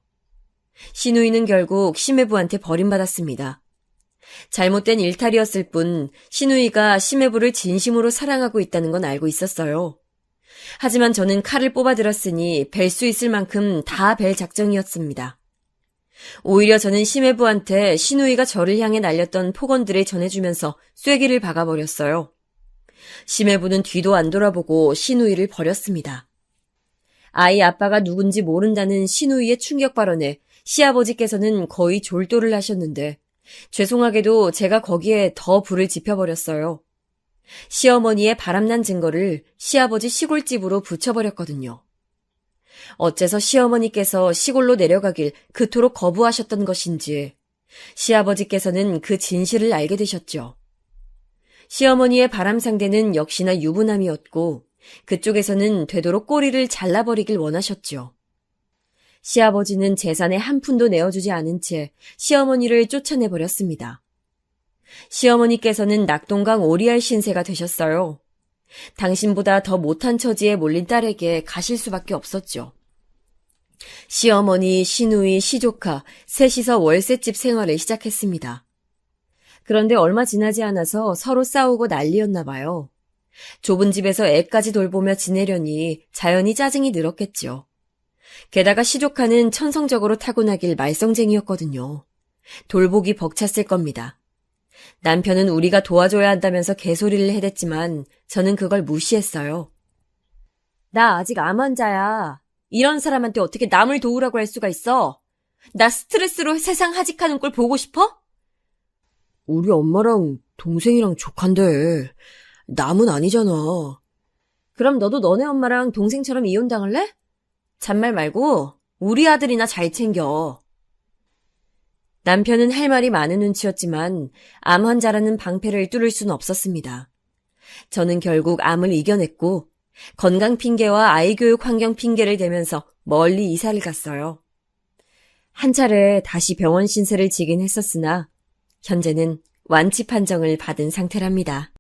신우이는 결국 심해부한테 버림받았습니다. 잘못된 일탈이었을 뿐 시누이가 심해부를 진심으로 사랑하고 있다는 건 알고 있었어요. 하지만 저는 칼을 뽑아들었으니 벨 수 있을 만큼 다 벨 작정이었습니다. 오히려 저는 심해부한테 시누이가 저를 향해 날렸던 폭언들을 전해주면서 쐐기를 박아버렸어요. 심해부는 뒤도 안 돌아보고 시누이를 버렸습니다. 아이 아빠가 누군지 모른다는 시누이의 충격 발언에 시아버지께서는 거의 졸도를 하셨는데 죄송하게도 제가 거기에 더 불을 지펴버렸어요. 시어머니의 바람난 증거를 시아버지 시골집으로 붙여버렸거든요. 어째서 시어머니께서 시골로 내려가길 그토록 거부하셨던 것인지 시아버지께서는 그 진실을 알게 되셨죠. 시어머니의 바람 상대는 역시나 유부남이었고 그쪽에서는 되도록 꼬리를 잘라버리길 원하셨죠. 시아버지는 재산의 한 푼도 내어주지 않은 채 시어머니를 쫓아내버렸습니다. 시어머니께서는 낙동강 오리알 신세가 되셨어요. 당신보다 더 못한 처지에 몰린 딸에게 가실 수밖에 없었죠. 시어머니, 시누이, 시조카, 셋이서 월세집 생활을 시작했습니다. 그런데 얼마 지나지 않아서 서로 싸우고 난리였나 봐요. 좁은 집에서 애까지 돌보며 지내려니 자연히 짜증이 늘었겠죠. 게다가 시조카는 천성적으로 타고나길 말썽쟁이였거든요. 돌보기 벅찼을 겁니다. 남편은 우리가 도와줘야 한다면서 개소리를 해댔지만 저는 그걸 무시했어요. 나 아직 암 환자야. 이런 사람한테 어떻게 남을 도우라고 할 수가 있어? 나 스트레스로 세상 하직하는 꼴 보고 싶어? 우리 엄마랑 동생이랑 조칸데 남은 아니잖아. 그럼 너도 너네 엄마랑 동생처럼 이혼당할래? 잔말 말고 우리 아들이나 잘 챙겨. 남편은 할 말이 많은 눈치였지만 암 환자라는 방패를 뚫을 수는 없었습니다. 저는 결국 암을 이겨냈고 건강 핑계와 아이 교육 환경 핑계를 대면서 멀리 이사를 갔어요. 한 차례 다시 병원 신세를 지긴 했었으나 현재는 완치 판정을 받은 상태랍니다.